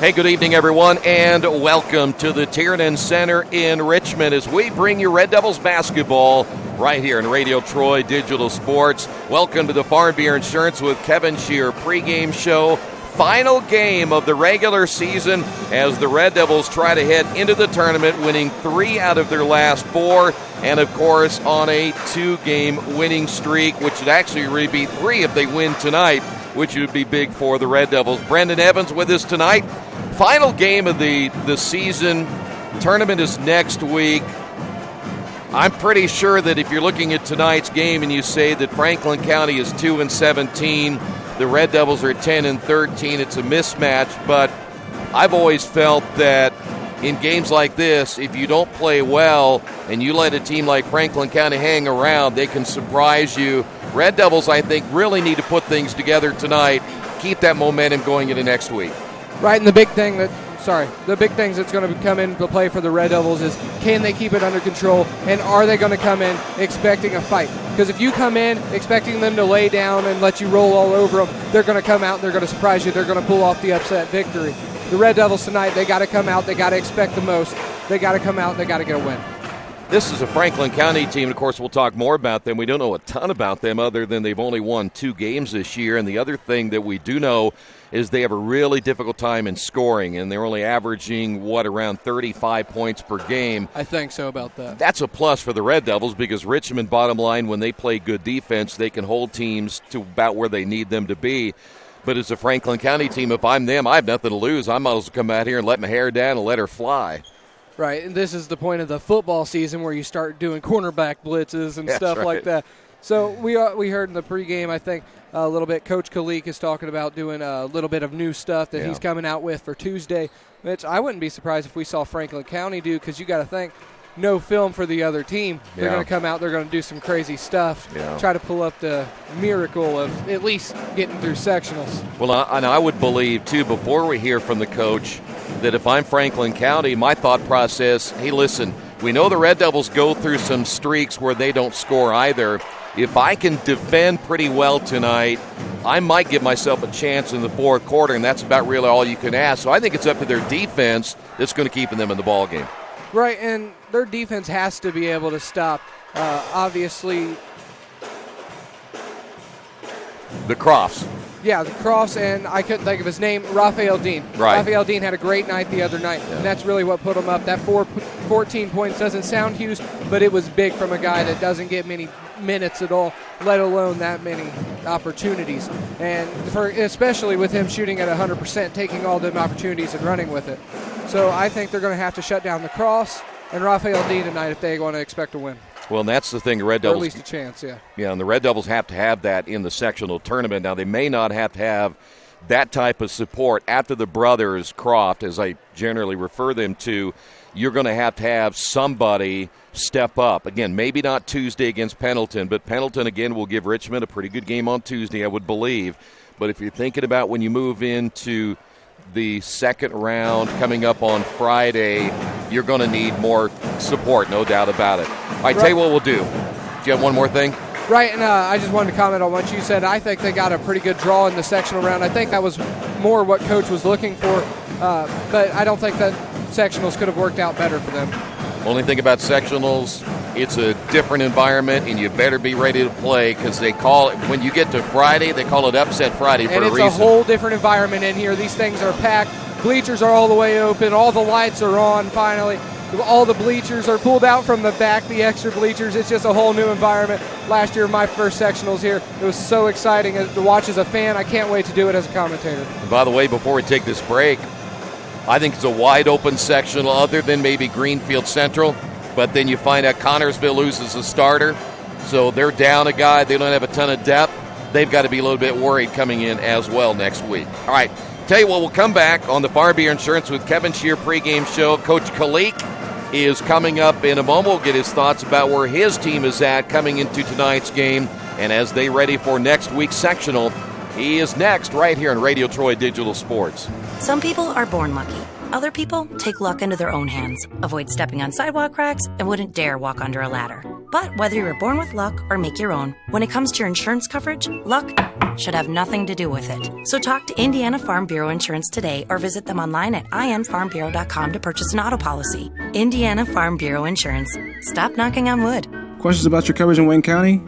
Hey, good evening, everyone, and welcome to the Tiernan Center in Richmond as we bring you Red Devils basketball right here in Radio Troy Digital Sports. Welcome to the Farm Beer Insurance with Kevin Shear pregame show. Final game of the regular season as the Red Devils try to head into the tournament, winning 3 out of their last 4, and of course on a 2-game winning streak, which would actually really be 3 if they win tonight, which would be big for the Red Devils. Brendan Evans with us tonight. Final game of the season. Tournament is next week. I'm pretty sure that if you're looking at tonight's game and you say that Franklin County is 2-17, the Red Devils are 10-13, it's a mismatch. But I've always felt that in games like this, if you don't play well and you let a team like Franklin County hang around, they can surprise you. Red Devils, I think, really need to put things together tonight, keep that momentum going into next week. Right, and the big things that's going to come into play for the Red Devils is, can they keep it under control, and are they going to come in expecting a fight? Because if you come in expecting them to lay down and let you roll all over them, they're going to come out and they're going to surprise you. They're going to pull off the upset victory. The Red Devils tonight, they got to come out. They got to expect the most. They got to come out. They got to get a win. This is a Franklin County team. Of course, we'll talk more about them. We don't know a ton about them other than they've only won 2 games this year. And the other thing that we do know is they have a really difficult time in scoring, and they're only averaging, around 35 points per game. I think so about that. That's a plus for the Red Devils because Richmond, bottom line, when they play good defense, they can hold teams to about where they need them to be. But as a Franklin County team, if I'm them, I have nothing to lose. I might as well come out here and let my hair down and let her fly. Right, and this is the point of the football season where you start doing cornerback blitzes and stuff like that. So we heard in the pregame, I think, a little bit, Coach Kalik is talking about doing a little bit of new stuff that he's coming out with for Tuesday, which I wouldn't be surprised if we saw Franklin County do, because you got to think, no film for the other team. They're going to come out, they're going to do some crazy stuff, try to pull up the miracle of at least getting through sectionals. Well, and I would believe, too, before we hear from the coach, that if I'm Franklin County, my thought process, hey, listen, we know the Red Devils go through some streaks where they don't score either. If I can defend pretty well tonight, I might give myself a chance in the fourth quarter, and that's about really all you can ask. So I think it's up to their defense that's going to keep them in the ballgame. Right, and their defense has to be able to stop, obviously. The Crofts. Yeah, the Crofts, and I couldn't think of his name, Raphael Dean. Right. Raphael Dean had a great night the other night, and that's really what put him up. That 14 points doesn't sound huge, but it was big from a guy that doesn't get many minutes at all, let alone that many opportunities. And especially with him shooting at 100%, taking all them opportunities and running with it. So I think they're going to have to shut down the Crofts and Raphael Dean tonight if they want to expect a win. Well, and that's the thing, the Red Devils. Or at least a chance, yeah. Yeah, and the Red Devils have to have that in the sectional tournament. Now, they may not have to have that type of support after the brothers Croft, as I generally refer them to. You're going to have somebody step up. Again, maybe not Tuesday against Pendleton, but Pendleton, again, will give Richmond a pretty good game on Tuesday, I would believe. But if you're thinking about when you move into the second round coming up on Friday, you're going to need more support, no doubt about it. All right, tell you what we'll do. Do you have one more thing? Right, and I just wanted to comment on what you said. I think they got a pretty good draw in the sectional round. I think that was more what Coach was looking for, but I don't think that sectionals could have worked out better for them. Only thing about sectionals, it's a different environment, and you better be ready to play because they call it, when you get to Friday, they call it Upset Friday for a reason. And it's a whole different environment in here. These things are packed. Bleachers are all the way open. All the lights are on finally. All the bleachers are pulled out from the back, the extra bleachers. It's just a whole new environment. Last year, my first sectionals here, it was so exciting to watch as a fan. I can't wait to do it as a commentator. And by the way, before we take this break, I think it's a wide-open sectional other than maybe Greenfield Central, but then you find out Connorsville loses a starter, so they're down a guy. They don't have a ton of depth. They've got to be a little bit worried coming in as well next week. All right, tell you what, we'll come back on the Farm Beer Insurance with Kevin Shear pregame show. Coach Kalik is coming up in a moment. We'll get his thoughts about where his team is at coming into tonight's game, and as they ready for next week's sectional, he is next right here on Radio Troy Digital Sports. Some people are born lucky. Other people take luck into their own hands, avoid stepping on sidewalk cracks, and wouldn't dare walk under a ladder. But whether you were born with luck or make your own, when it comes to your insurance coverage, luck should have nothing to do with it. So talk to Indiana Farm Bureau Insurance today or visit them online at infarmbureau.com to purchase an auto policy. Indiana Farm Bureau Insurance. Stop knocking on wood. Questions about your coverage in Wayne County?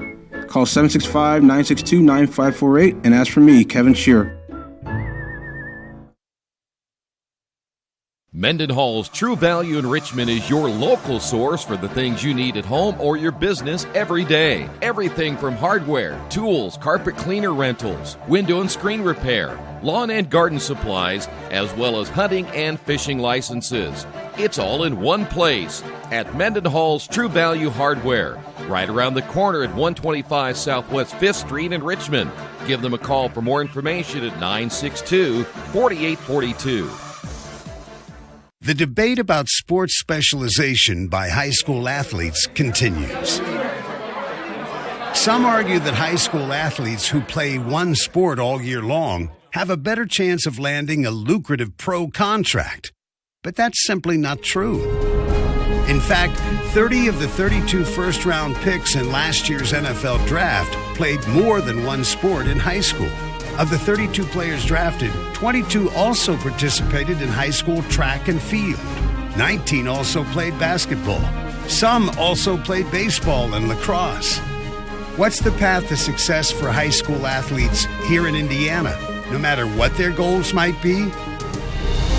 Call 765-962-9548 and ask for me, Kevin Shearer. Mendenhall's True Value in Richmond is your local source for the things you need at home or your business every day. Everything from hardware, tools, carpet cleaner rentals, window and screen repair, lawn and garden supplies, as well as hunting and fishing licenses. It's all in one place at Mendenhall's True Value Hardware, right around the corner at 125 Southwest 5th Street in Richmond. Give them a call for more information at 962-4842. The debate about sports specialization by high school athletes continues. Some argue that high school athletes who play one sport all year long have a better chance of landing a lucrative pro contract. But that's simply not true. In fact, 30 of the 32 first-round picks in last year's NFL draft played more than one sport in high school. Of the 32 players drafted, 22 also participated in high school track and field. 19 also played basketball. Some also played baseball and lacrosse. What's the path to success for high school athletes here in Indiana, no matter what their goals might be?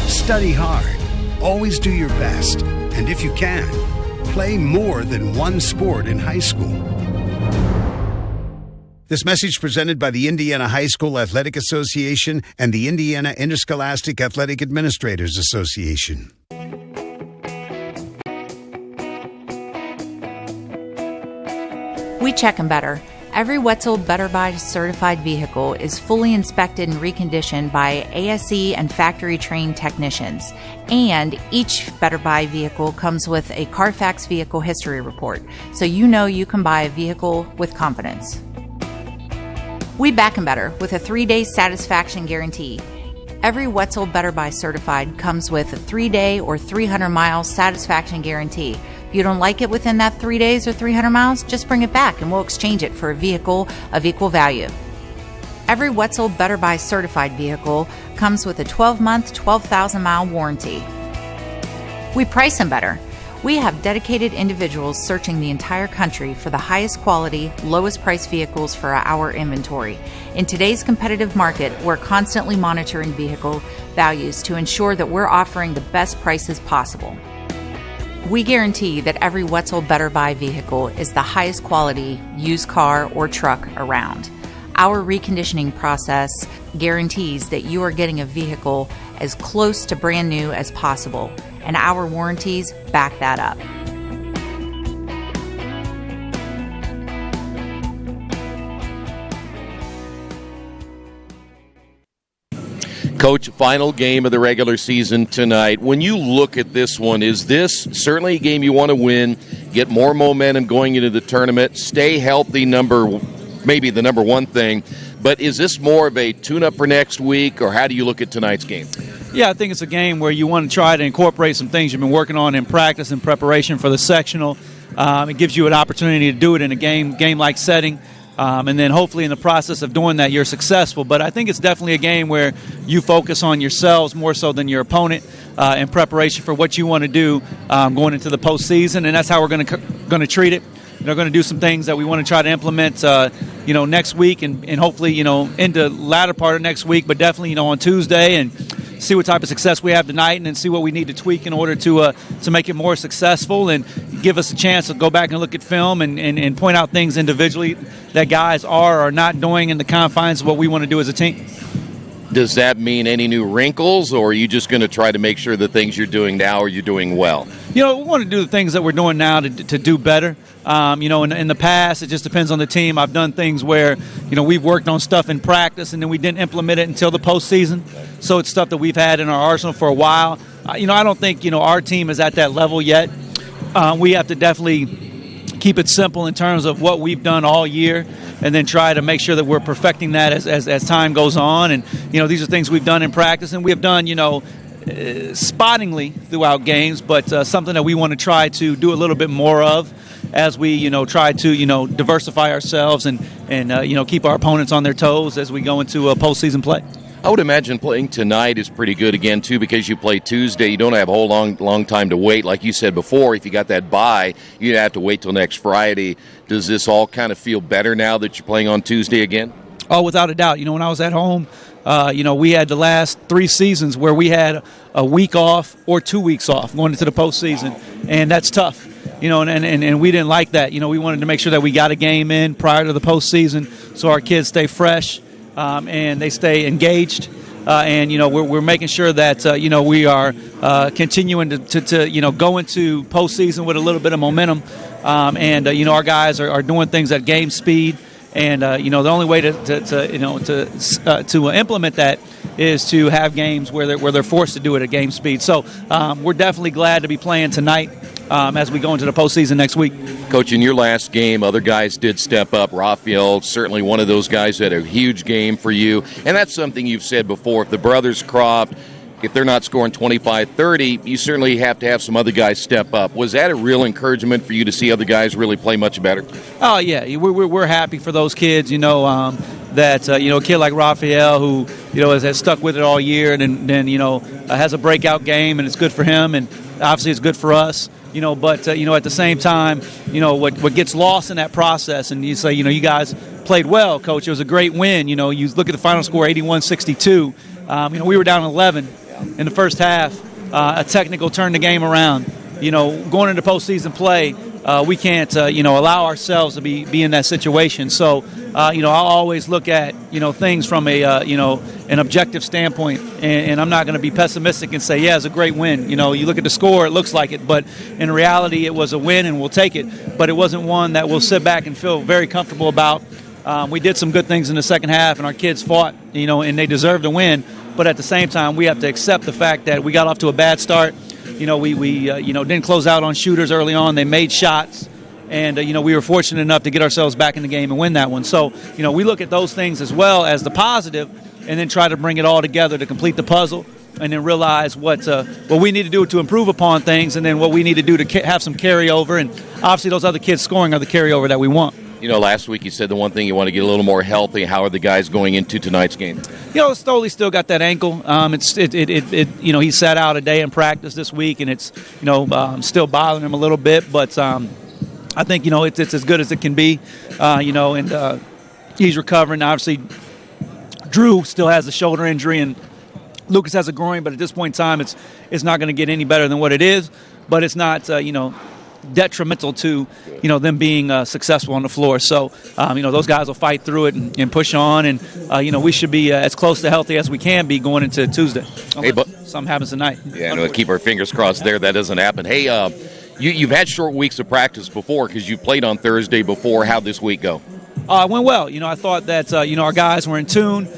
Study hard. Always do your best. And if you can, play more than one sport in high school. This message presented by the Indiana High School Athletic Association and the Indiana Interscholastic Athletic Administrators Association. We check them better. Every Wetzel Better Buy certified vehicle is fully inspected and reconditioned by ASE and factory-trained technicians. And each Better Buy vehicle comes with a Carfax vehicle history report, so you know you can buy a vehicle with confidence. We back them better with a 3-day satisfaction guarantee. Every Wetzel Better Buy certified comes with a 3-day or 300-mile satisfaction guarantee. If you don't like it within that 3 days or 300 miles, just bring it back and we'll exchange it for a vehicle of equal value. Every Wetzel Better Buy certified vehicle comes with a 12-month, 12,000-mile warranty. We price them better. We have dedicated individuals searching the entire country for the highest quality, lowest price vehicles for our inventory. In today's competitive market, we're constantly monitoring vehicle values to ensure that we're offering the best prices possible. We guarantee that every Wetzel Better Buy vehicle is the highest quality used car or truck around. Our reconditioning process guarantees that you are getting a vehicle as close to brand new as possible, and our warranties back that up. Coach, final game of the regular season tonight. When you look at this one, is this certainly a game you want to win, get more momentum going into the tournament, stay healthy, maybe the number one thing, but is this more of a tune-up for next week, or how do you look at tonight's game? Yeah, I think it's a game where you want to try to incorporate some things you've been working on in practice and preparation for the sectional. It gives you an opportunity to do it in a game-like setting. And then hopefully in the process of doing that, you're successful. But I think it's definitely a game where you focus on yourselves more so than your opponent in preparation for what you want to do going into the postseason. And that's how we're going to treat it. They're going to do some things that we want to try to implement, next week and hopefully, into the latter part of next week, but definitely, on Tuesday, and see what type of success we have tonight and then see what we need to tweak in order to make it more successful and give us a chance to go back and look at film and point out things individually that guys are or not doing in the confines of what we want to do as a team. Does that mean any new wrinkles, or are you just going to try to make sure the things you're doing now are you doing well? We want to do the things that we're doing now to do better. In the past, it just depends on the team. I've done things where, we've worked on stuff in practice and then we didn't implement it until the postseason. So it's stuff that we've had in our arsenal for a while. I don't think, our team is at that level yet. We have to definitely keep it simple in terms of what we've done all year and then try to make sure that we're perfecting that as time goes on. And, these are things we've done in practice and we have done, spottingly throughout games, but something that we want to try to do a little bit more of as we, try to, diversify ourselves and keep our opponents on their toes as we go into postseason play. I would imagine playing tonight is pretty good again, too, because you play Tuesday. You don't have a whole long time to wait. Like you said before, if you got that bye, you'd have to wait till next Friday. Does this all kind of feel better now that you're playing on Tuesday again? Oh, without a doubt. When I was at home, we had the last 3 seasons where we had a week off or 2 weeks off going into the postseason, and that's tough. And we didn't like that. We wanted to make sure that we got a game in prior to the postseason so our kids stay fresh. And they stay engaged, and we're making sure that we are continuing to go into postseason with a little bit of momentum, and our guys are doing things at game speed, and the only way to implement that is to have games where they're forced to do it at game speed. So we're definitely glad to be playing tonight as we go into the postseason next week. Coach, in your last game, other guys did step up. Raphael, certainly one of those guys who had a huge game for you. And that's something you've said before. If the brothers Croft, if they're not scoring 25-30, you certainly have to have some other guys step up. Was that a real encouragement for you to see other guys really play much better? Oh, yeah. We're happy for those kids, that a kid like Raphael who has stuck with it all year and then has a breakout game, and it's good for him, and obviously it's good for us. But at the same time, what gets lost in that process, and you say, you guys played well, Coach. It was a great win. You look at the final score, 81-62. We were down 11 in the first half. A technical turned the game around. Going into postseason play, we can't allow ourselves to be in that situation. So I'll always look at things from a an objective standpoint, and I'm not going to be pessimistic and say, yeah, it's a great win. You look at the score, it looks like it, but in reality, it was a win, and we'll take it. But it wasn't one that we'll sit back and feel very comfortable about. We did some good things in the second half, and our kids fought, and they deserved to win. But at the same time, we have to accept the fact that we got off to a bad start. We didn't close out on shooters early on. They made shots, and we were fortunate enough to get ourselves back in the game and win that one. So we look at those things as well as the positive, and then try to bring it all together to complete the puzzle, and then realize what we need to do to improve upon things, and then what we need to do to have some carryover. And obviously, those other kids scoring are the carryover that we want. Last week you said the one thing you want to get a little more healthy. How are the guys going into tonight's game? Stoley's still got that ankle. He sat out a day in practice this week, and it's still bothering him a little bit. But I think it's as good as it can be. And he's recovering. Obviously, Drew still has a shoulder injury, and Lucas has a groin. But at this point in time, it's not going to get any better than what it is. But it's not detrimental to them being successful on the floor. So those guys will fight through it and push on, and we should be as close to healthy as we can be going into Tuesday. Hey, but something happens tonight. Yeah, keep our fingers crossed there that doesn't happen. Hey, you've had short weeks of practice before because you played on Thursday before. How'd this week go? It went well. I thought that our guys were in tune.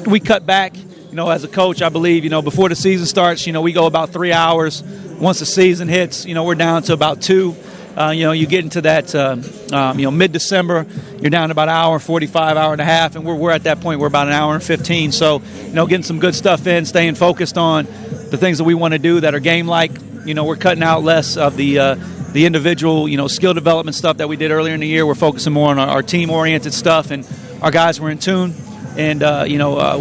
We cut back. As a coach, I believe, before the season starts, we go about 3 hours. Once the season hits, we're down to about 2. You get into that, mid-December, you're down to about an hour, 45, hour and a half, and we're at that point, we're about an hour and 15. So, getting some good stuff in, staying focused on the things that we want to do that are game-like. We're cutting out less of the individual, skill development stuff that we did earlier in the year. We're focusing more on our team-oriented stuff, and our guys were in tune. And,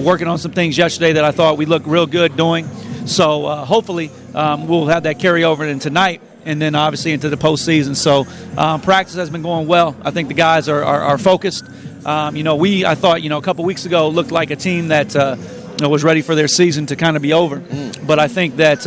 working on some things yesterday that I thought we looked real good doing. So hopefully we'll have that carryover into tonight and then obviously into the postseason. So practice has been going well. I think the guys are focused. I thought, a couple weeks ago looked like a team that was ready for their season to kind of be over. But I think that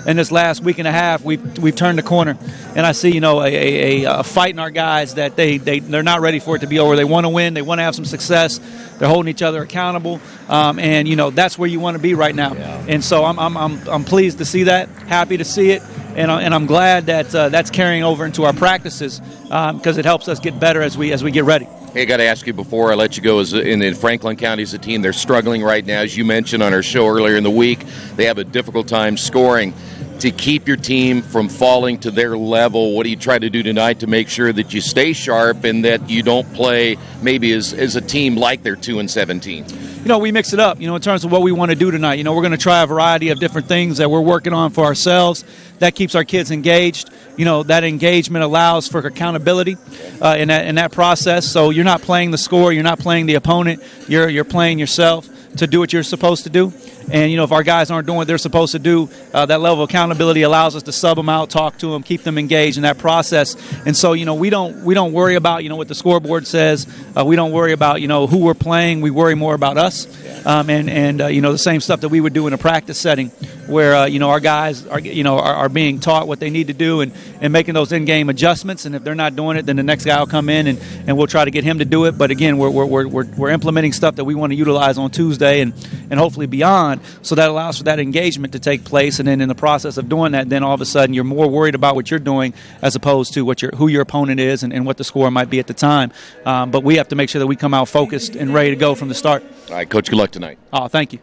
in this last week and a half, we've turned the corner. And I see, a fight in our guys that they're not ready for it to be over. They want to win. They want to have some success. They're holding each other accountable. And that's where you want to be right now. Yeah. And so I'm pleased to see that, happy to see it. And I'm glad that that's carrying over into our practices because it helps us get better as we get ready. Hey, I got to ask you before I let you go, in Franklin County as a team, they're struggling right now. As you mentioned on our show earlier in the week, they have a difficult time scoring. to keep your team from falling to their level? What do you try to do tonight to make sure that you stay sharp and that you don't play maybe as a team like they're 2-17? We mix it up, in terms of what we want to do tonight. We're going to try a variety of different things that we're working on for ourselves. That keeps our kids engaged. That engagement allows for accountability in that process. So you're not playing the score, you're not playing the opponent, you're playing yourself to do what you're supposed to do. And, if our guys aren't doing what they're supposed to do, that level of accountability allows us to sub them out, talk to them, keep them engaged in that process. And so, we don't worry about, what the scoreboard says. We don't worry about, who we're playing. We worry more about us. The same stuff that we would do in a practice setting where, our guys are being taught what they need to do and making those in-game adjustments. And if they're not doing it, then the next guy will come in and we'll try to get him to do it. But again, we're implementing stuff that we want to utilize on Tuesday and hopefully beyond. So that allows for that engagement to take place. And then in the process of doing that, then all of a sudden you're more worried about what you're doing as opposed to who your opponent is and what the score might be at the time. But we have to make sure that we come out focused and ready to go from the start. All right, Coach, good luck tonight. Oh, thank you.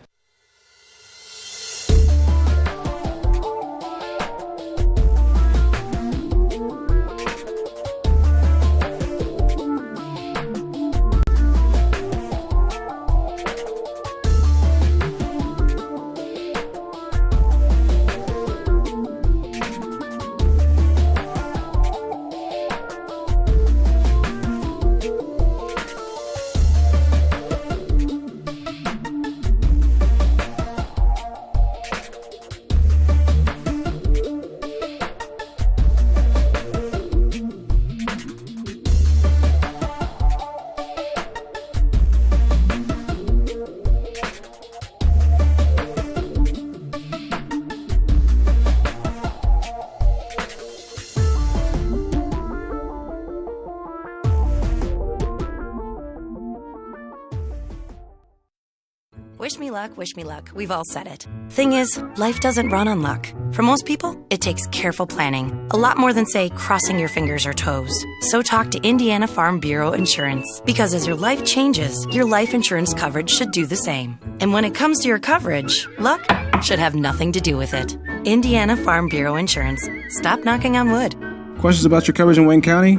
Wish me luck, wish me luck. We've all said it. Thing is, life doesn't run on luck. For most people, it takes careful planning. A lot more than, say, crossing your fingers or toes. So talk to Indiana Farm Bureau Insurance. Because as your life changes, your life insurance coverage should do the same. And when it comes to your coverage, luck should have nothing to do with it. Indiana Farm Bureau Insurance. Stop knocking on wood. Questions about your coverage in Wayne County?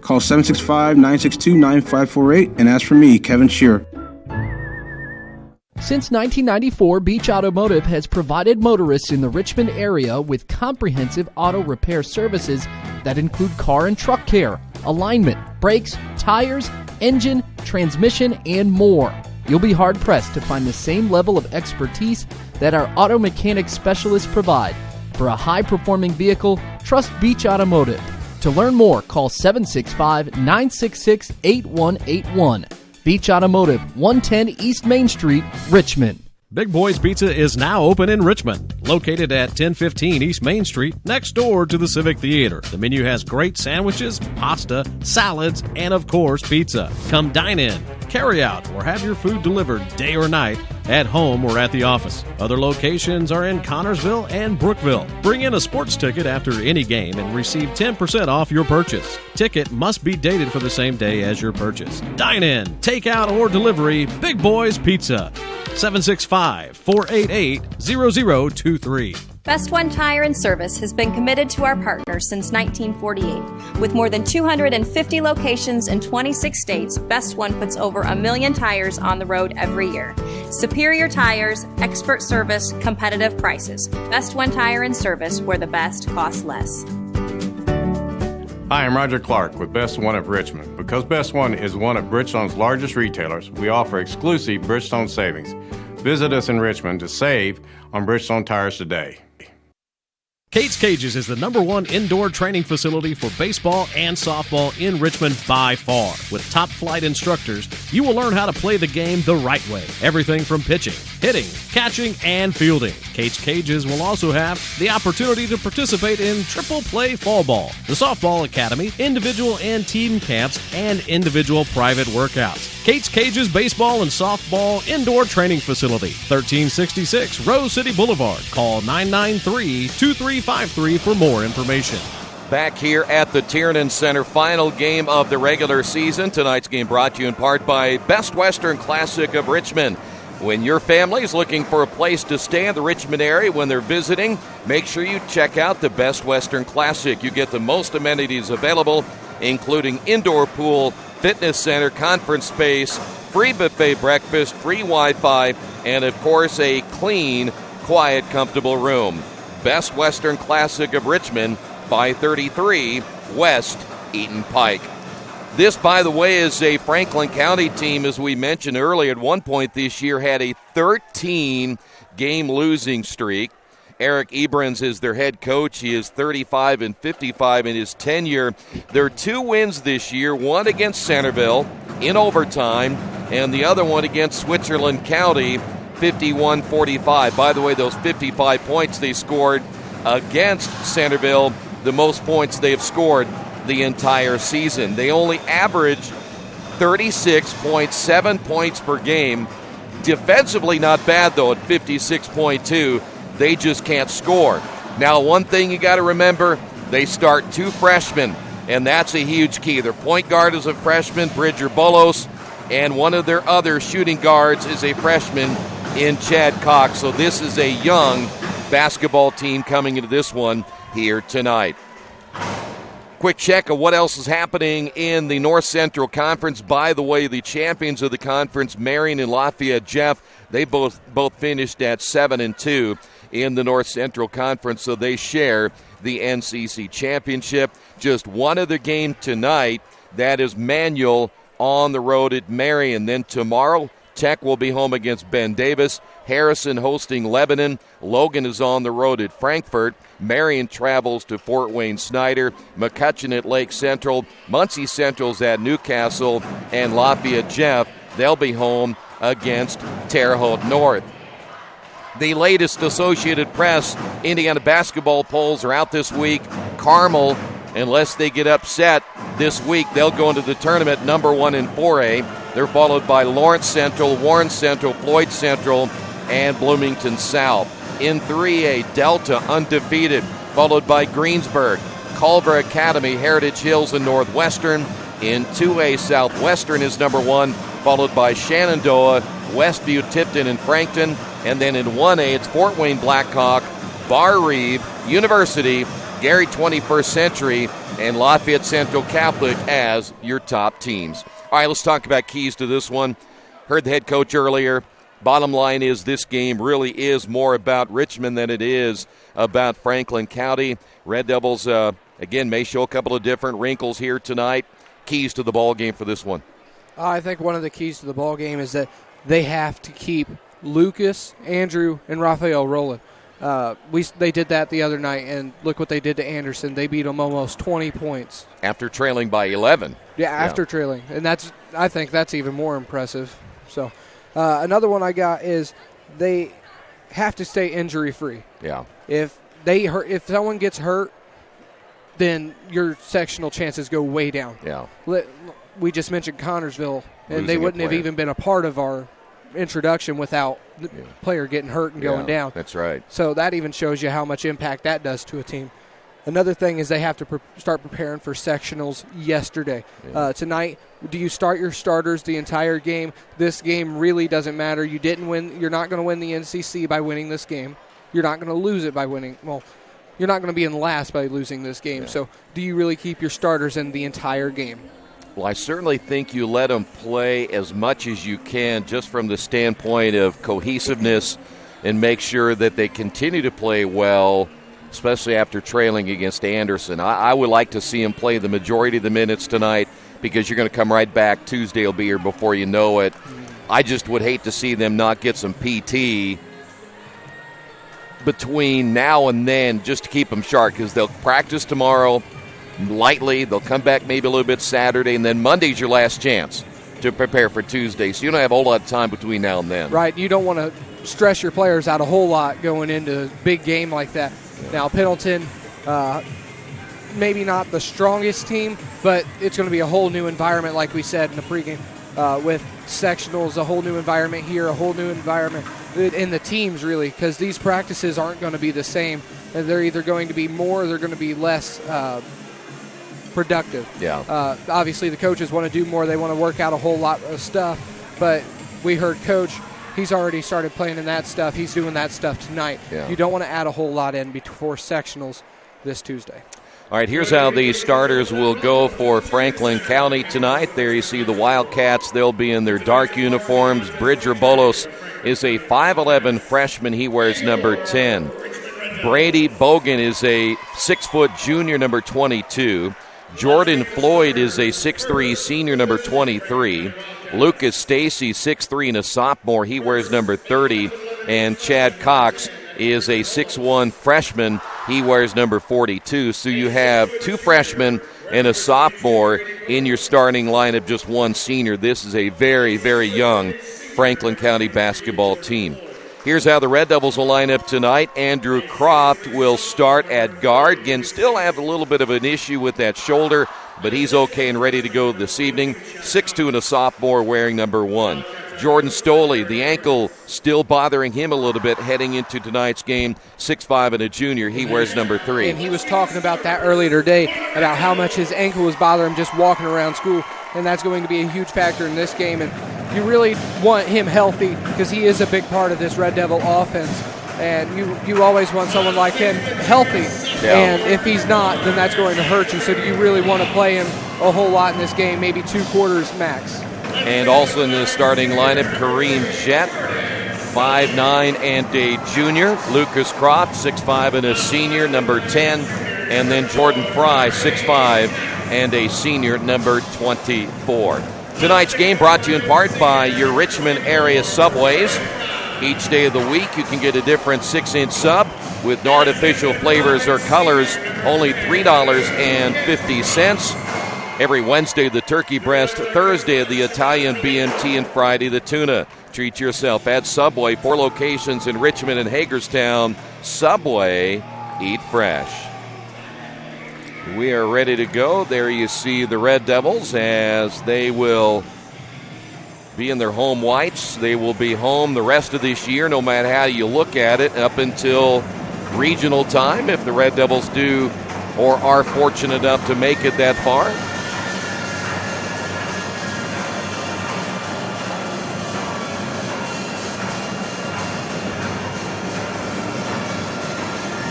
Call 765-962-9548 and ask for me, Kevin Shearer. Since 1994, Beach Automotive has provided motorists in the Richmond area with comprehensive auto repair services that include car and truck care, alignment, brakes, tires, engine, transmission, and more. You'll be hard-pressed to find the same level of expertise that our auto mechanic specialists provide. For a high-performing vehicle, trust Beach Automotive. To learn more, call 765-966-8181. Beach Automotive, 110 East Main Street, Richmond. Big Boys Pizza is now open in Richmond, located at 1015 East Main Street, next door to the Civic Theater. The menu has great sandwiches, pasta, salads, and of course, pizza. Come dine in, carry out, or have your food delivered day or night, at home or at the office. Other locations are in Connorsville and Brookville. Bring in a sports ticket after any game and receive 10% off your purchase. Ticket must be dated for the same day as your purchase. Dine in, take out, or delivery, Big Boys Pizza. 765-488-0023. Best One Tire and Service has been committed to our partners since 1948. With more than 250 locations in 26 states, Best One puts over 1 million tires on the road every year. Superior tires, expert service, competitive prices. Best One Tire and Service, where the best costs less. Hi, I'm Roger Clark with Best One of Richmond. Because Best One is one of Bridgestone's largest retailers, we offer exclusive Bridgestone savings. Visit us in Richmond to save on Bridgestone tires today. Kate's Cages is the #1 indoor training facility for baseball and softball in Richmond by far. With top-flight instructors, you will learn how to play the game the right way. Everything from pitching, hitting, catching, and fielding. Kate's Cages will also have the opportunity to participate in triple play fall ball, the softball academy, individual and team camps, and individual private workouts. Kate's Cages Baseball and Softball Indoor Training Facility, 1366 Rose City Boulevard. Call 993-2353 for more information. Back here at the Tiernan Center, final game of the regular season. Tonight's game brought to you in part by Best Western Classic of Richmond. When your family is looking for a place to stay in the Richmond area when they're visiting, make sure you check out the Best Western Classic. You get the most amenities available, including indoor pool, fitness center, conference space, free buffet breakfast, free Wi-Fi, and of course a clean, quiet, comfortable room. Best Western Classic of Richmond, 533 West Eaton Pike. This, by the way, is a Franklin County team, as we mentioned earlier. At one point this year had a 13-game losing streak. Eric Ebrans is their head coach. He is 35-55 in his tenure. Their 2 wins this year, one against Centerville in overtime, and the other one against Switzerland County, 51-45. By the way, those 55 points they scored against Centerville, the most points they have scored the entire season. They only average 36.7 points per game. Defensively not bad, though, at 56.2. They just can't score. Now, one thing you got to remember, they start 2 freshmen, and that's a huge key. Their point guard is a freshman, Bridger Bolos, and one of their other shooting guards is a freshman in Chad Cox. So this is a young basketball team coming into this one here tonight. Quick check of what else is happening in the North Central Conference. By the way, the champions of the conference, Marion and Lafayette Jeff, they both finished at 7-2 in the North Central Conference, so they share the NCC championship. Just one other game tonight, that is Manual on the road at Marion. Then tomorrow, Tech will be home against Ben Davis. Harrison hosting Lebanon. Logan is on the road at Frankfort. Marion travels to Fort Wayne Snyder. McCutcheon at Lake Central. Muncie Central's at Newcastle. And Lafayette Jeff, they'll be home against Terre Haute North. The latest Associated Press Indiana basketball polls are out this week. Carmel, unless they get upset this week, they'll go into the tournament number 1 in 4A. They're followed by Lawrence Central, Warren Central, Floyd Central, and Bloomington South. In 3A, Delta undefeated, followed by Greensburg, Culver Academy, Heritage Hills, and Northwestern. In 2A, Southwestern is number 1, followed by Shenandoah, Westview, Tipton, and Frankton. And then in 1A, it's Fort Wayne Blackhawk, Bar Reeve, University, Gary 21st Century, and Lafayette Central Catholic as your top teams. All right, let's talk about keys to this one. Heard the head coach earlier. Bottom line is this game really is more about Richmond than it is about Franklin County. Red Devils, again, may show a couple of different wrinkles here tonight. Keys to the ball game for this one. I think one of the keys to the ball game is that they have to keep Lucas, Andrew, and Raphael rolling. They did that the other night, and look what they did to Anderson. They beat them almost 20 points. After trailing by 11. Yeah, after trailing. And I think that's even more impressive. So another one I got is they have to stay injury-free. Yeah. If someone gets hurt, then your sectional chances go way down. Yeah. We just mentioned Connorsville, and Losing they wouldn't have even been a part of our introduction without the player getting hurt and going down. That's right. So that even shows you how much impact that does to a team. Another thing is they have to start preparing for sectionals yesterday. Yeah. Tonight, do you start your starters the entire game? This game really doesn't matter. You didn't win. You're not going to win the NCC by winning this game. You're not going to lose it by winning. Well, you're not going to be in last by losing this game. Yeah. So do you really keep your starters in the entire game? Well, I certainly think you let them play as much as you can just from the standpoint of cohesiveness and make sure that they continue to play well, especially after trailing against Anderson. I would like to see him play the majority of the minutes tonight because you're going to come right back. Tuesday will be here before you know it. I just would hate to see them not get some PT between now and then just to keep them sharp because they'll practice tomorrow lightly. They'll come back maybe a little bit Saturday, and then Monday's your last chance to prepare for Tuesday. So you don't have a whole lot of time between now and then. Right. You don't want to stress your players out a whole lot going into a big game like that. Yeah. Now, Pendleton, maybe not the strongest team, but it's going to be a whole new environment, like we said in the pregame, with sectionals, a whole new environment here, a whole new environment in the teams, really, because these practices aren't going to be the same. They're either going to be more or they're going to be less productive. Yeah. Obviously, the coaches want to do more. They want to work out a whole lot of stuff. But we heard Coach he's already started playing in that stuff. He's doing that stuff tonight. Yeah. You don't want to add a whole lot in before sectionals this Tuesday. All right, here's how the starters will go for Franklin County tonight. There you see the Wildcats. They'll be in their dark uniforms. Bridger Bolos is a 5'11 freshman. He wears number 10. Brady Bogan is a 6-foot junior, number 22. Jordan Floyd is a 6'3 senior, number 23. Lucas Stacy, 6'3 and a sophomore. He wears number 30. And Chad Cox is a 6'1 freshman. He wears number 42. So you have 2 freshmen and a sophomore in your starting lineup, just 1 senior. This is a very, very young Franklin County basketball team. Here's how the Red Devils will line up tonight. Andrew Croft will start at guard. Again, still have a little bit of an issue with that shoulder, but he's okay and ready to go this evening. 6'2 and a sophomore wearing number 1. Jordan Stoley, the ankle still bothering him a little bit heading into tonight's game. 6'5 and a junior. He wears number 3. And he was talking about that earlier today, about how much his ankle was bothering him just walking around school, and that's going to be a huge factor in this game. And you really want him healthy because he is a big part of this Red Devil offense. And you always want someone like him healthy. Yeah. And if he's not, then that's going to hurt you. So do you really want to play him a whole lot in this game, maybe 2 quarters max? And also in the starting lineup, Kareem Jett, 5'9 and a junior. Lucas Croft, 6'5 and a senior, number 10. And then Jordan Fry, 6'5 and a senior, number 24. Tonight's game brought to you in part by your Richmond area Subways. Each day of the week, you can get a different 6-inch sub with no artificial flavors or colors, only $3.50. Every Wednesday, the turkey breast, Thursday, the Italian BMT, and Friday, the tuna. Treat yourself at Subway. 4 locations in Richmond and Hagerstown. Subway, eat fresh. We are ready to go. There you see the Red Devils as they will be in their home whites. They will be home the rest of this year, no matter how you look at it, up until regional time, if the Red Devils do or are fortunate enough to make it that far.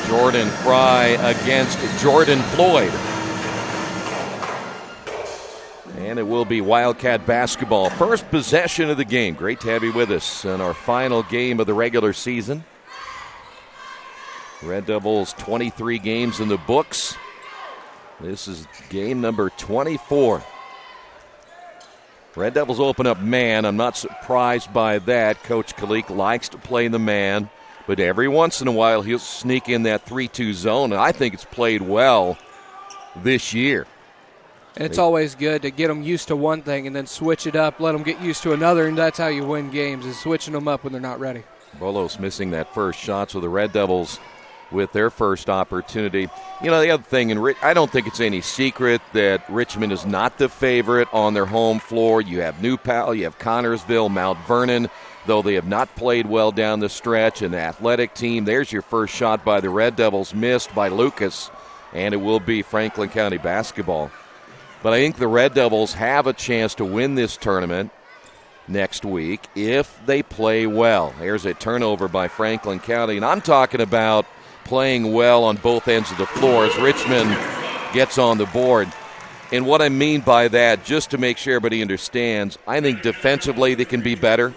Jordan Fry against Jordan Floyd. And it will be Wildcat basketball. First possession of the game. Great to have you with us in our final game of the regular season. Red Devils 23 games in the books. This is game number 24. Red Devils open up man. I'm not surprised by that. Coach Kalik likes to play the man, but every once in a while he'll sneak in that 3-2 zone, and I think it's played well this year. It's always good to get them used to one thing and then switch it up, let them get used to another, and that's how you win games, is switching them up when they're not ready. Bolos missing that first shot, so the Red Devils with their first opportunity. You know, the other thing, I don't think it's any secret that Richmond is not the favorite on their home floor. You have New Pal, you have Connorsville, Mount Vernon, though they have not played well down the stretch. An athletic team. There's your first shot by the Red Devils, missed by Lucas, and it will be Franklin County basketball. But I think the Red Devils have a chance to win this tournament next week if they play well. There's a turnover by Franklin County, and I'm talking about playing well on both ends of the floor as Richmond gets on the board. And what I mean by that, just to make sure everybody understands, I think defensively they can be better.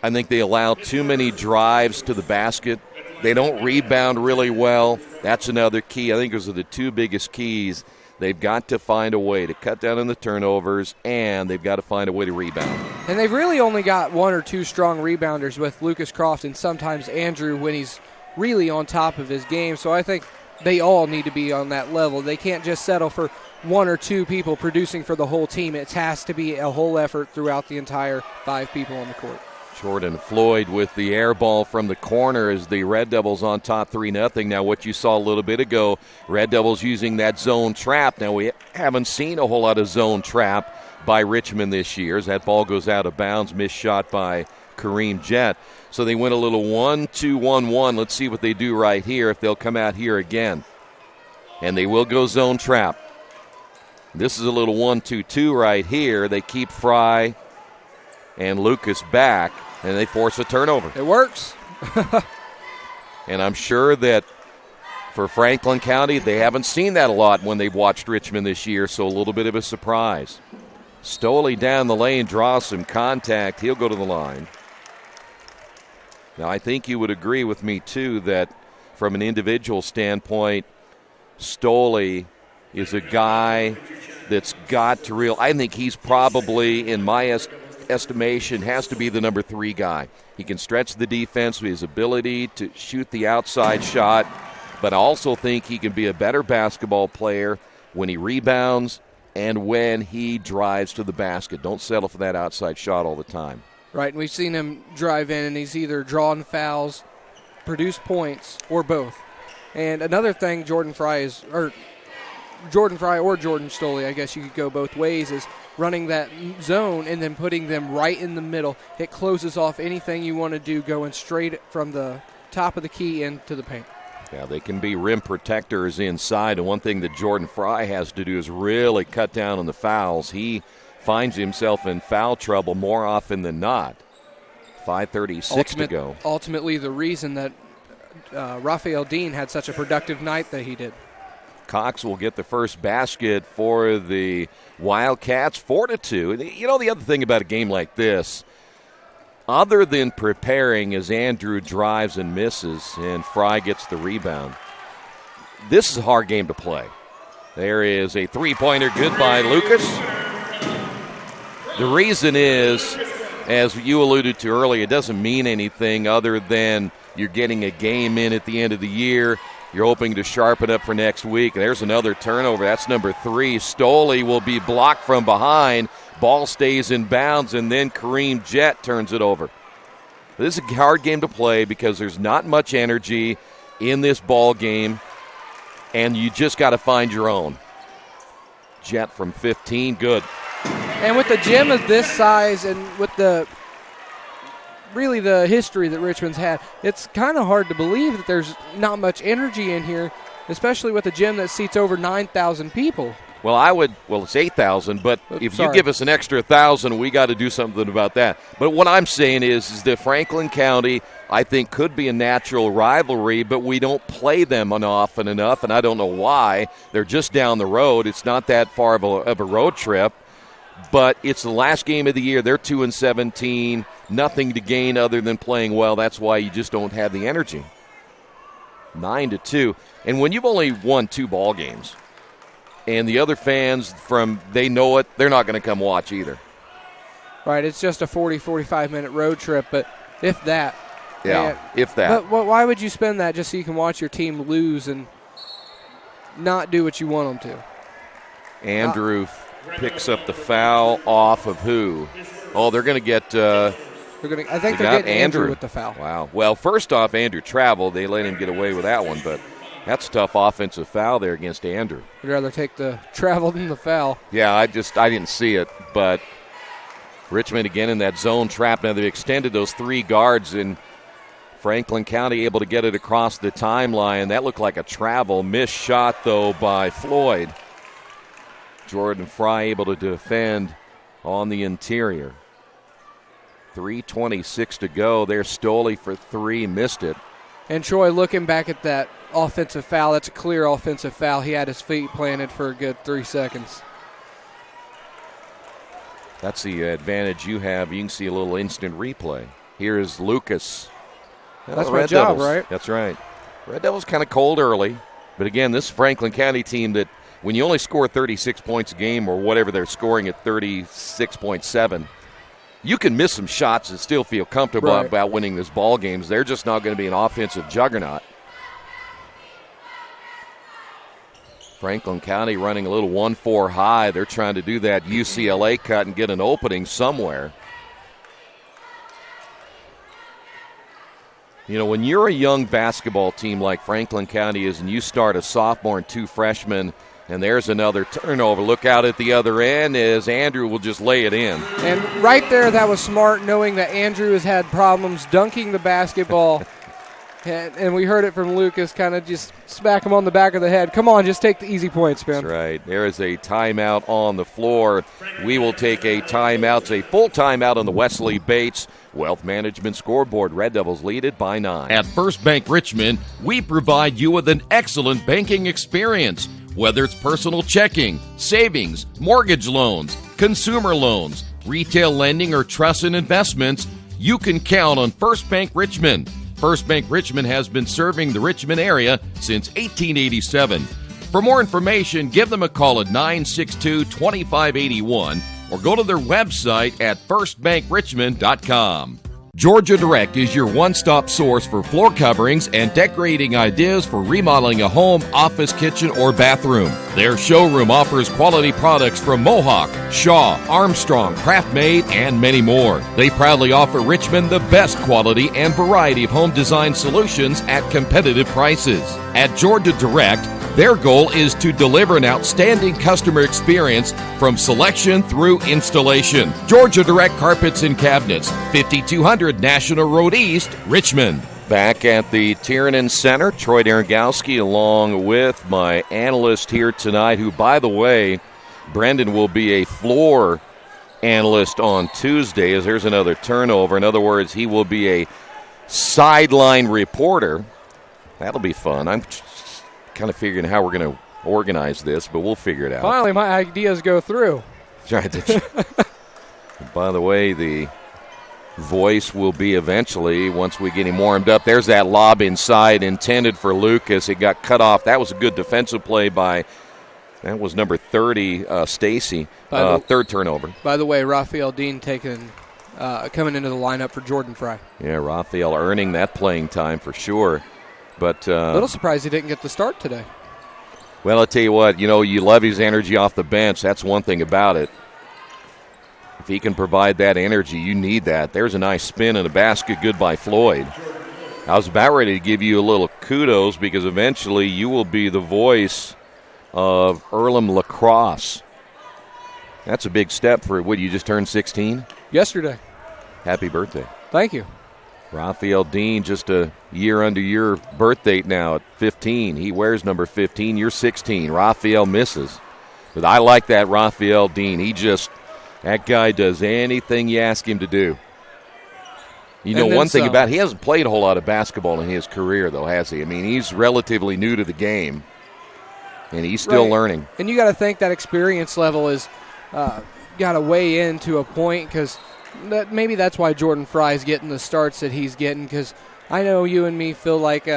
I think they allow too many drives to the basket. They don't rebound really well. That's another key. I think those are the 2 biggest keys. They've got to find a way to cut down on the turnovers, and they've got to find a way to rebound. And they've really only got 1 or 2 strong rebounders with Lucas Croft and sometimes Andrew when he's really on top of his game. So I think they all need to be on that level. They can't just settle for 1 or 2 people producing for the whole team. It has to be a whole effort throughout the entire 5 people on the court. Jordan Floyd with the air ball from the corner as the Red Devils on top 3-0. Now what you saw a little bit ago, Red Devils using that zone trap. Now we haven't seen a whole lot of zone trap by Richmond this year as that ball goes out of bounds, missed shot by Kareem Jett. So they went a little 1-2-1-1. Let's see what they do right here, if they'll come out here again. And they will go zone trap. This is a little 1-2-2 right here. They keep Fry and Lucas back. and they force a turnover. It works. And I'm sure that for Franklin County, they haven't seen that a lot when they've watched Richmond this year, so a little bit of a surprise. Stoley down the lane, draws some contact. He'll go to the line. Now, I think you would agree with me, too, that from an individual standpoint, Stoley is a guy that's got to I think he's probably, in my estimation, has to be the number 3 guy. He can stretch the defense with his ability to shoot the outside shot, but I also think he can be a better basketball player when he rebounds and when he drives to the basket. Don't settle for that outside shot all the time. Right, and we've seen him drive in, and he's either drawn fouls, produced points, or both. And another thing Jordan Fry or Jordan Stoley, I guess you could go both ways, is running that zone and then putting them right in the middle. It closes off anything you want to do going straight from the top of the key into the paint. Yeah, they can be rim protectors inside, and one thing that Jordan Fry has to do is really cut down on the fouls. He finds himself in foul trouble more often than not. 5:36 to go. Ultimately, the reason that Raphael Dean had such a productive night that he did. Cox will get the first basket for the Wildcats, 4-2. You know, the other thing about a game like this, other than preparing as Andrew drives and misses and Fry gets the rebound, this is a hard game to play. There is a three-pointer, good by Lucas. The reason is, as you alluded to earlier, it doesn't mean anything other than you're getting a game in at the end of the year. You're hoping to sharpen up for next week. There's another turnover. That's number 3. Stoley will be blocked from behind. Ball stays in bounds, and then Kareem Jett turns it over. This is a hard game to play because there's not much energy in this ball game, and you just got to find your own. Jett from 15, good. And with the gym of this size and with the history that Richmond's had, it's kind of hard to believe that there's not much energy in here, especially with a gym that seats over 9,000 people. Well, it's 8,000, but if you give us an extra 1,000, we got to do something about that. But what I'm saying is that Franklin County, I think, could be a natural rivalry, but we don't play them often enough, and I don't know why. They're just down the road. It's not that far of a road trip, but it's the last game of the year. They're 2-17, nothing to gain other than playing well. That's why you just don't have the energy. 9-2, and when you've only won 2 ball games, and the other fans, they know it, they're not going to come watch either. Right, it's just a 45-minute road trip, but if that. Yeah, if that. But why would you spend that just so you can watch your team lose and not do what you want them to? Andrew picks up the foul off of who? Oh, they're going to get I think they're getting Andrew with the foul. Wow. Well, first off, Andrew traveled. They let him get away with that one, but that's a tough offensive foul there against Andrew. I'd rather take the travel than the foul. Yeah, I didn't see it, but Richmond again in that zone trap. Now they've extended those 3 guards, and Franklin County able to get it across the timeline. That looked like a travel. Missed shot, though, by Floyd. Jordan Fry able to defend on the interior. 3:26 to go. There's Stoley for 3, missed it. And Troy, looking back at that offensive foul, that's a clear offensive foul. He had his feet planted for a good 3 seconds. That's the advantage you have. You can see a little instant replay. Here's Lucas. That's my job, right? That's right. Red Devils kind of cold early. But again, this Franklin County team that when you only score 36 points a game or whatever they're scoring at 36.7, you can miss some shots and still feel comfortable about winning this ball games. They're just not going to be an offensive juggernaut. Franklin County running a little 1-4 high. They're trying to do that UCLA cut and get an opening somewhere. You know, when you're a young basketball team like Franklin County is and you start a sophomore and 2 freshmen, and there's another turnover. Look out at the other end as Andrew will just lay it in. And right there, that was smart, knowing that Andrew has had problems dunking the basketball And we heard it from Lucas, kind of just smack him on the back of the head. Come on, just take the easy points, man. That's right. There is a timeout on the floor. We will take a timeout. It's a full timeout on the Wesley Bates Wealth Management scoreboard. Red Devils lead it by 9. At First Bank Richmond, we provide you with an excellent banking experience. Whether it's personal checking, savings, mortgage loans, consumer loans, retail lending, or trust and investments, you can count on First Bank Richmond. First Bank Richmond has been serving the Richmond area since 1887. For more information, give them a call at 962-2581 or go to their website at firstbankrichmond.com. Georgia Direct is your one-stop source for floor coverings and decorating ideas for remodeling a home, office, kitchen, or bathroom. Their showroom offers quality products from Mohawk, Shaw, Armstrong, Craft-Made, and many more. They proudly offer Richmond the best quality and variety of home design solutions at competitive prices. At Georgia Direct, their goal is to deliver an outstanding customer experience from selection through installation. Georgia Direct Carpets and Cabinets, 5200 National Road East, Richmond. Back at the Tiernan Center, Troy Darengowski along with my analyst here tonight, who, by the way, Brendan will be a floor analyst on Tuesday as there's another turnover. In other words, he will be a sideline reporter. That'll be fun. I'm kind of figuring how we're going to organize this, but we'll figure it out. Finally, my ideas go through. By the way, the voice will be eventually once we get him warmed up. There's that lob inside intended for Lucas. It got cut off. That was a good defensive play by, that was number 30, Stacy. Third turnover. By the way, Raphael Dean coming into the lineup for Jordan Fry. Yeah, Raphael earning that playing time for sure. But a little surprised he didn't get the start today. Well, I'll tell you what, you love his energy off the bench. That's one thing about it. If he can provide that energy, you need that. There's a nice spin and a basket, good by Floyd. I was about ready to give you a little kudos because eventually you will be the voice of Earlham lacrosse. That's a big step for, you just turned 16? Yesterday. Happy birthday. Thank you. Raphael Dean, just a year under your birth date now at 15. He wears number 15. You're 16. Raphael misses. But I like that Raphael Dean. That guy does anything you ask him to do. One thing about he hasn't played a whole lot of basketball in his career, though, has he? I mean, he's relatively new to the game, and he's still learning. And you got to think that experience level is got to weigh in to a point because maybe that's why Jordan Fry's getting the starts that he's getting, because I know you and me feel like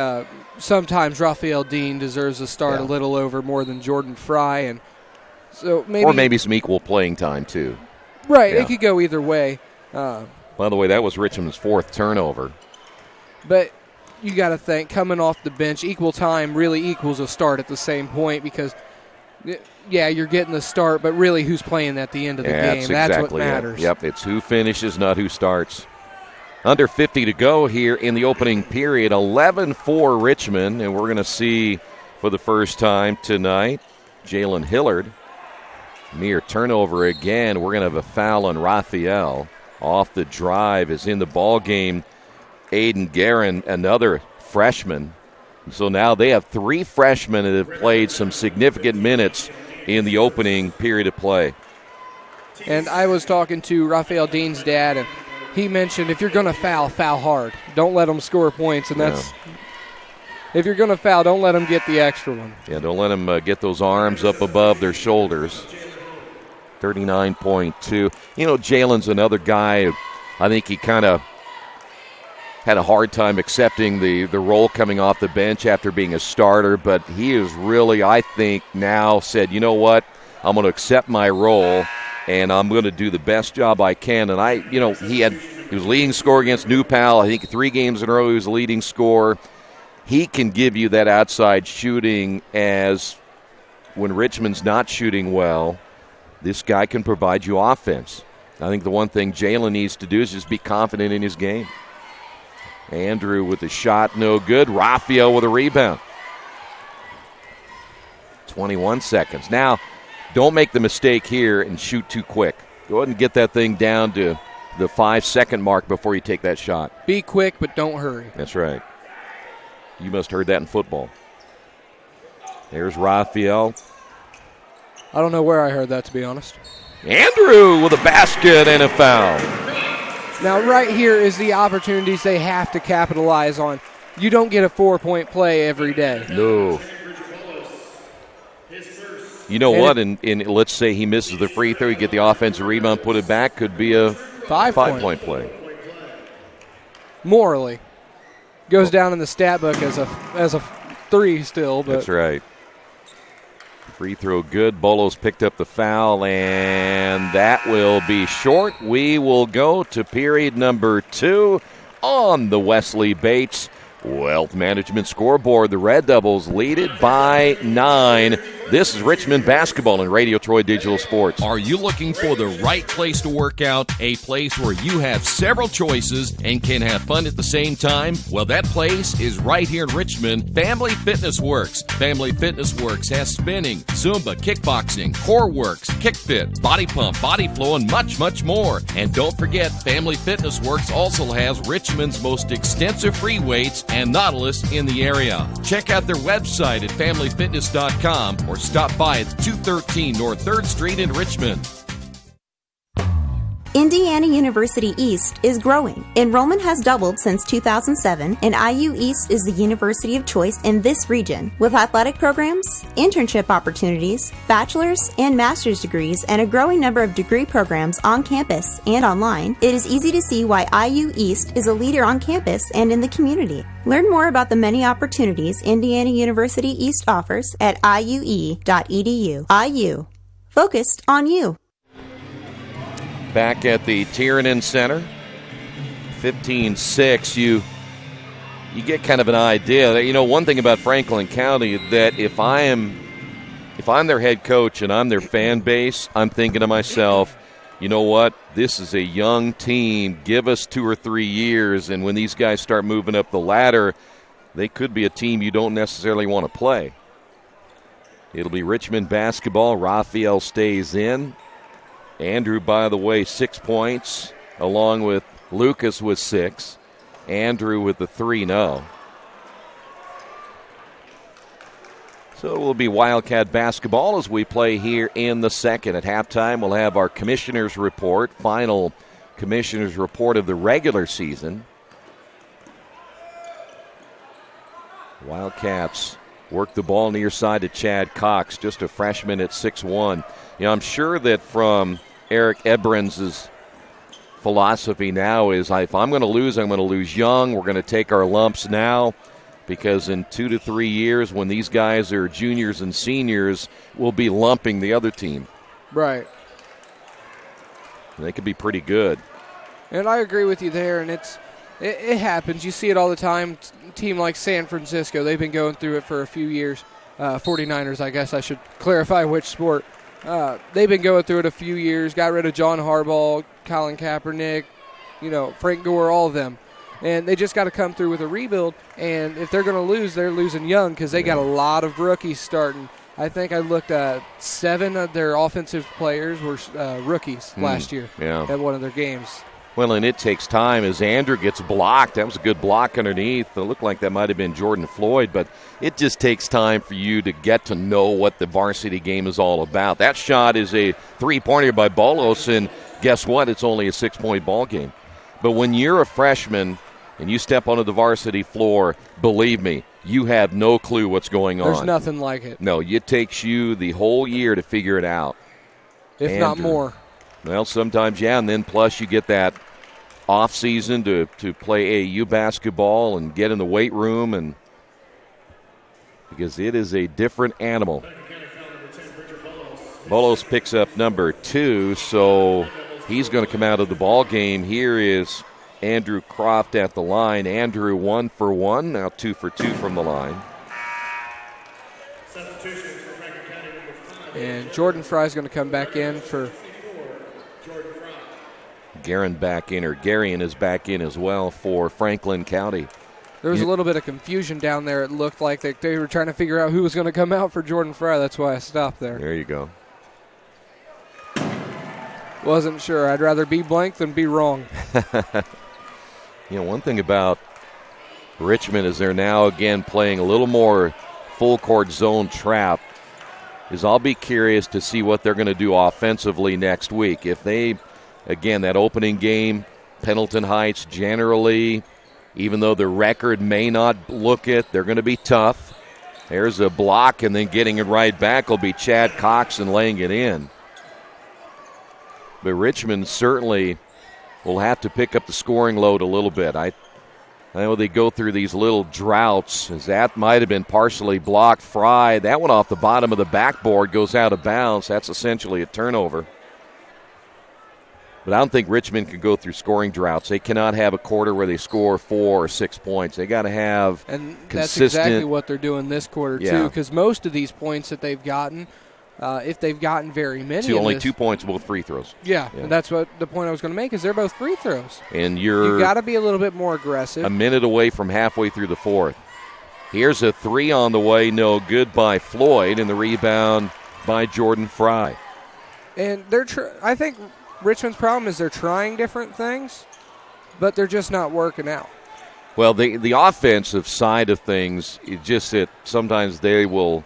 sometimes Raphael Dean deserves a start a little over more than Jordan Fry, and so maybe some equal playing time too. Right, it could go either way. By the way, that was Richmond's 4th turnover. But you got to think, coming off the bench, equal time really equals a start at the same point because you're getting the start, but really who's playing at the end of the game. That's what matters. Yep, it's who finishes, not who starts. Under 50 to go here in the opening period. 11-4 Richmond, and we're going to see for the first time tonight Jalen Hillard. Near turnover again. We're going to have a foul on Raphael. Off the drive is in the ball game. Aiden Guerin, another freshman. So now they have 3 freshmen that have played some significant minutes in the opening period of play. And I was talking to Raphael Dean's dad, and he mentioned if you're going to foul hard. Don't let them score points, and that's if you're going to foul, don't let them get the extra one. Yeah, don't let them get those arms up above their shoulders. 39.2. Jalen's another guy. I think he kind of had a hard time accepting the role coming off the bench after being a starter, but he is really, I think, now said, you know what, I'm going to accept my role, and I'm going to do the best job I can. And he was leading scorer against New Pal. I think 3 games in a row he was leading scorer. He can give you that outside shooting as when Richmond's not shooting well, this guy can provide you offense. I think the one thing Jalen needs to do is just be confident in his game. Andrew with the shot, no good. Raphael with a rebound. 21 seconds. Now, don't make the mistake here and shoot too quick. Go ahead and get that thing down to the 5-second mark before you take that shot. Be quick, but don't hurry. That's right. You must have heard that in football. There's Raphael. I don't know where I heard that, to be honest. Andrew with a basket and a foul. Now, right here is the opportunities they have to capitalize on. You don't get a 4-point play every day. No. You know what? And let's say he misses the free throw, you get the offensive rebound, put it back, could be a 5-point play. Morally. Goes down in the stat book as a 3 still. But that's right. Free throw good. Bolos picked up the foul, and that will be short. We will go to period number 2 on the Wesley Bates Wealth Management scoreboard. The Red Devils lead it by 9. This is Richmond basketball and Radio Troy Digital Sports. Are you looking for the right place to work out? A place where you have several choices and can have fun at the same time? Well, that place is right here in Richmond. Family Fitness Works. Family Fitness Works has spinning, Zumba, kickboxing, core works, kick fit, body pump, body flow, and much, much more. And don't forget, Family Fitness Works also has Richmond's most extensive free weights and Nautilus in the area. Check out their website at familyfitness.com or stop by at 213 North 3rd Street in Richmond. Indiana University East is growing. Enrollment has doubled since 2007, and IU East is the university of choice in this region. With athletic programs, internship opportunities, bachelor's and master's degrees, and a growing number of degree programs on campus and online, it is easy to see why IU East is a leader on campus and in the community. Learn more about the many opportunities Indiana University East offers at iue.edu. IU. Focused on you. Back at the Tiernan Center, 15-6, you get kind of an idea. You know, one thing about Franklin County, that if I'm their head coach and I'm their fan base, I'm thinking to myself, you know what, this is a young team. Give us 2 or 3 years, and when these guys start moving up the ladder, they could be a team you don't necessarily want to play. It'll be Richmond basketball. Raphael stays in. Andrew, by the way, 6 points, along with Lucas with 6. Andrew with the 3-0. So it will be Wildcat basketball as we play here in the second. At halftime, we'll have our commissioner's report, final commissioner's report of the regular season. Wildcats work the ball near side to Chad Cox, just a freshman at 6'1". You know, I'm sure that from Eric Ebrins' philosophy now is, if I'm going to lose, I'm going to lose young. We're going to take our lumps now, because in 2 to 3 years, when these guys are juniors and seniors, we'll be lumping the other team. Right. They could be pretty good. And I agree with you there, and it happens. You see it all the time. A team like San Francisco, they've been going through it for a few years. 49ers, I guess I should clarify which sport. They've been going through it a few years, got rid of John Harbaugh, Colin Kaepernick, Frank Gore, all of them. And they just got to come through with a rebuild. And if they're going to lose, they're losing young, because they got a lot of rookies starting. I think I looked at 7 of their offensive players were rookies last year at one of their games. Well, and it takes time as Andrew gets blocked. That was a good block underneath. It looked like that might have been Jordan Floyd, but it just takes time for you to get to know what the varsity game is all about. That shot is a three-pointer by Bolos, and guess what? It's only a 6-point ball game. But when you're a freshman and you step onto the varsity floor, believe me, you have no clue what's going on. There's nothing like it. No, it takes you the whole year to figure it out. If not more. Well, sometimes, yeah, and then plus you get that off season to play AAU basketball and get in the weight room, and because it is a different animal. Bolos picks up number 2, so he's going to come out of the ball game. Here is Andrew Croft at the line. Andrew 1 for 1, now 2 for 2 from the line. And Jordan Fry's going to come back in for Garion is back in as well for Franklin County. There was a little bit of confusion down there. It looked like they were trying to figure out who was going to come out for Jordan Fry. That's why I stopped there. There you go. Wasn't sure. I'd rather be blank than be wrong. One thing about Richmond, as they're now again playing a little more full court zone trap, is I'll be curious to see what they're going to do offensively next week. If they, again, that opening game, Pendleton Heights generally, even though the record may not look it, they're going to be tough. There's a block, and then getting it right back will be Chad Cox and laying it in. But Richmond certainly will have to pick up the scoring load a little bit. I know they go through these little droughts, as that might have been partially blocked. Fry, that one off the bottom of the backboard goes out of bounds. That's essentially a turnover. But I don't think Richmond can go through scoring droughts. They cannot have a quarter where they score 4 or 6 points. They got to have and consistent. That's exactly what they're doing this quarter, too, because most of these points that they've gotten, if they've gotten very many. Only 2 points, both free throws. Yeah, and that's what the point I was going to make is they're both free throws. And you got to be a little bit more aggressive. A minute away from halfway through the fourth. Here's a three on the way, no good by Floyd, and the rebound by Jordan Fry. And I think Richmond's problem is they're trying different things, but they're just not working out. Well, the offensive side of things, it's just that sometimes they will,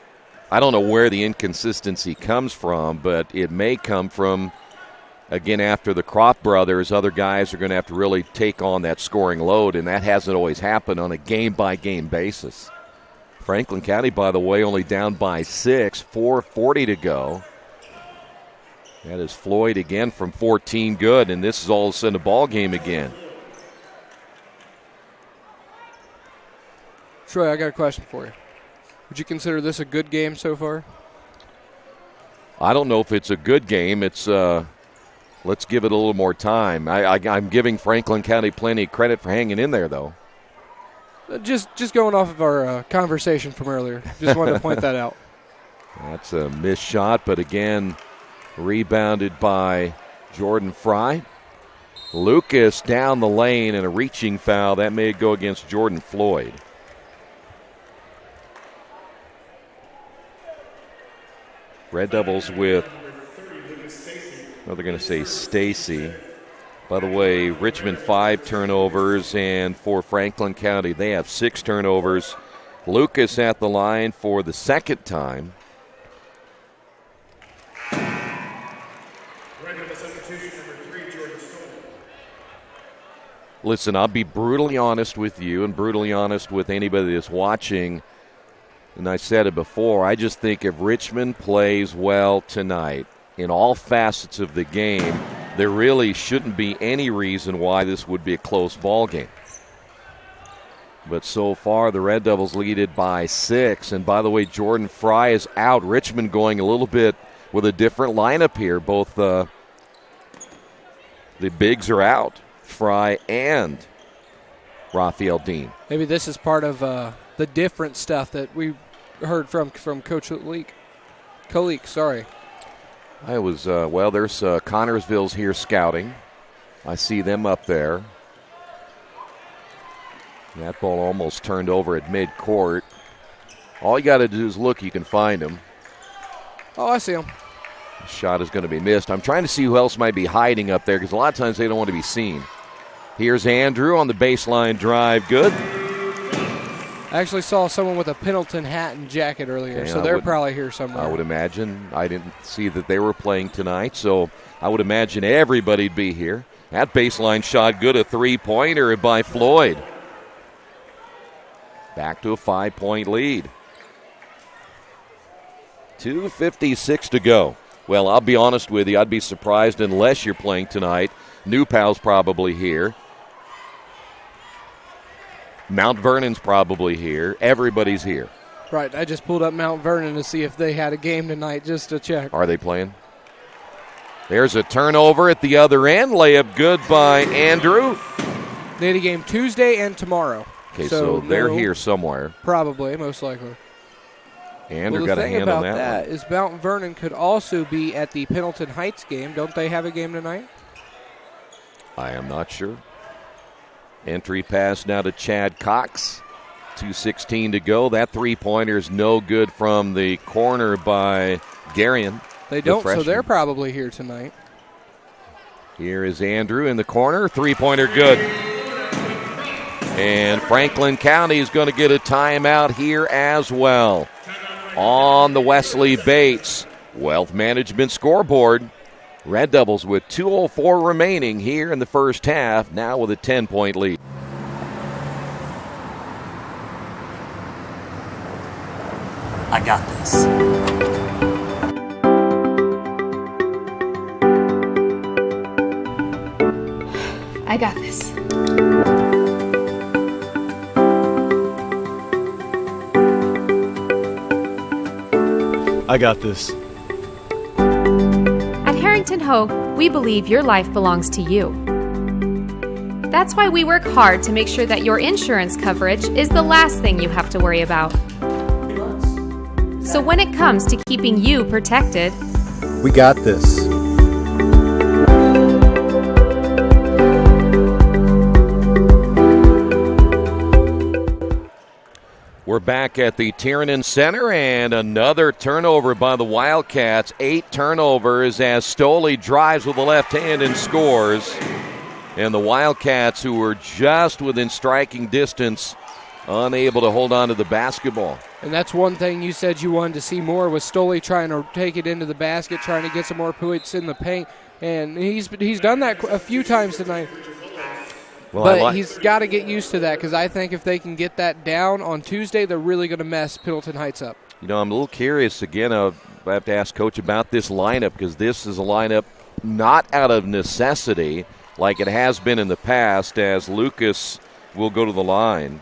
I don't know where the inconsistency comes from, but it may come from, again, after the Crop brothers, other guys are going to have to really take on that scoring load, and that hasn't always happened on a game-by-game basis. Franklin County, by the way, only down by 6, 4:40 to go. That is Floyd again from 14, good, and this is all of a sudden a ball game again. Troy, I got a question for you. Would you consider this a good game so far? I don't know if it's a good game. It's let's give it a little more time. I'm giving Franklin County plenty of credit for hanging in there, though. Just going off of our conversation from earlier. Just wanted to point that out. That's a missed shot, but again, rebounded by Jordan Fry. Lucas down the lane and a reaching foul. That may go against Jordan Floyd. Red Devils with, they're going to say Stacy. By the way, Richmond 5 turnovers, and for Franklin County, they have 6 turnovers. Lucas at the line for the second time. Listen, I'll be brutally honest with you and brutally honest with anybody that's watching. And I said it before, I just think if Richmond plays well tonight in all facets of the game, there really shouldn't be any reason why this would be a close ball game. But so far, the Red Devils lead it by 6. And by the way, Jordan Fry is out. Richmond going a little bit with a different lineup here. Both the bigs are out, Fry and Raphael Dean. Maybe this is part of the different stuff that we heard from Coach Kalik, sorry. I was, there's Connorsville's here scouting. I see them up there. That ball almost turned over at midcourt. All you got to do is look, you can find him. Oh, I see him. The shot is going to be missed. I'm trying to see who else might be hiding up there because a lot of times they don't want to be seen. Here's Andrew on the baseline drive. Good. I actually saw someone with a Pendleton hat and jacket earlier, so they're probably here somewhere. I would imagine. I didn't see that they were playing tonight, so I would imagine everybody'd be here. That baseline shot good, a three-pointer by Floyd. Back to a 5-point lead. 2:56 to go. Well, I'll be honest with you, I'd be surprised unless you're playing tonight. New Pal's probably here. Mount Vernon's probably here. Everybody's here. Right. I just pulled up Mount Vernon to see if they had a game tonight just to check. Are they playing? There's a turnover at the other end. Layup good by Andrew. They had a game Tuesday and tomorrow. Okay, so they're here somewhere. Probably, most likely. Andrew got a hand on that one. The thing about that is Mount Vernon could also be at the Pendleton Heights game. Don't they have a game tonight? I am not sure. Entry pass now to Chad Cox. 2:16 to go. That three-pointer is no good from the corner by Garion. They don't, so they're probably here tonight. Here is Andrew in the corner. Three-pointer good. And Franklin County is going to get a timeout here as well. On the Wesley Bates Wealth Management scoreboard, Red Devils with 2:04 remaining here in the first half, now with a 10-point lead. I got this. I got this. I got this. At Harrington Hogue, we believe your life belongs to you. That's why we work hard to make sure that your insurance coverage is the last thing you have to worry about. So when it comes to keeping you protected, We got this. We're back at the Tiernan Center, and another turnover by the Wildcats. 8 turnovers as Stoley drives with the left hand and scores. And the Wildcats, who were just within striking distance, unable to hold on to the basketball. And that's one thing you said you wanted to see more, was Stoley trying to take it into the basket, trying to get some more points in the paint. And he's done that a few times tonight. Well, but he's got to get used to that, because I think if they can get that down on Tuesday, they're really going to mess Pendleton Heights up. You know, I'm a little curious. Again, I have to ask Coach about this lineup, because this is a lineup not out of necessity like it has been in the past, as Lucas will go to the line,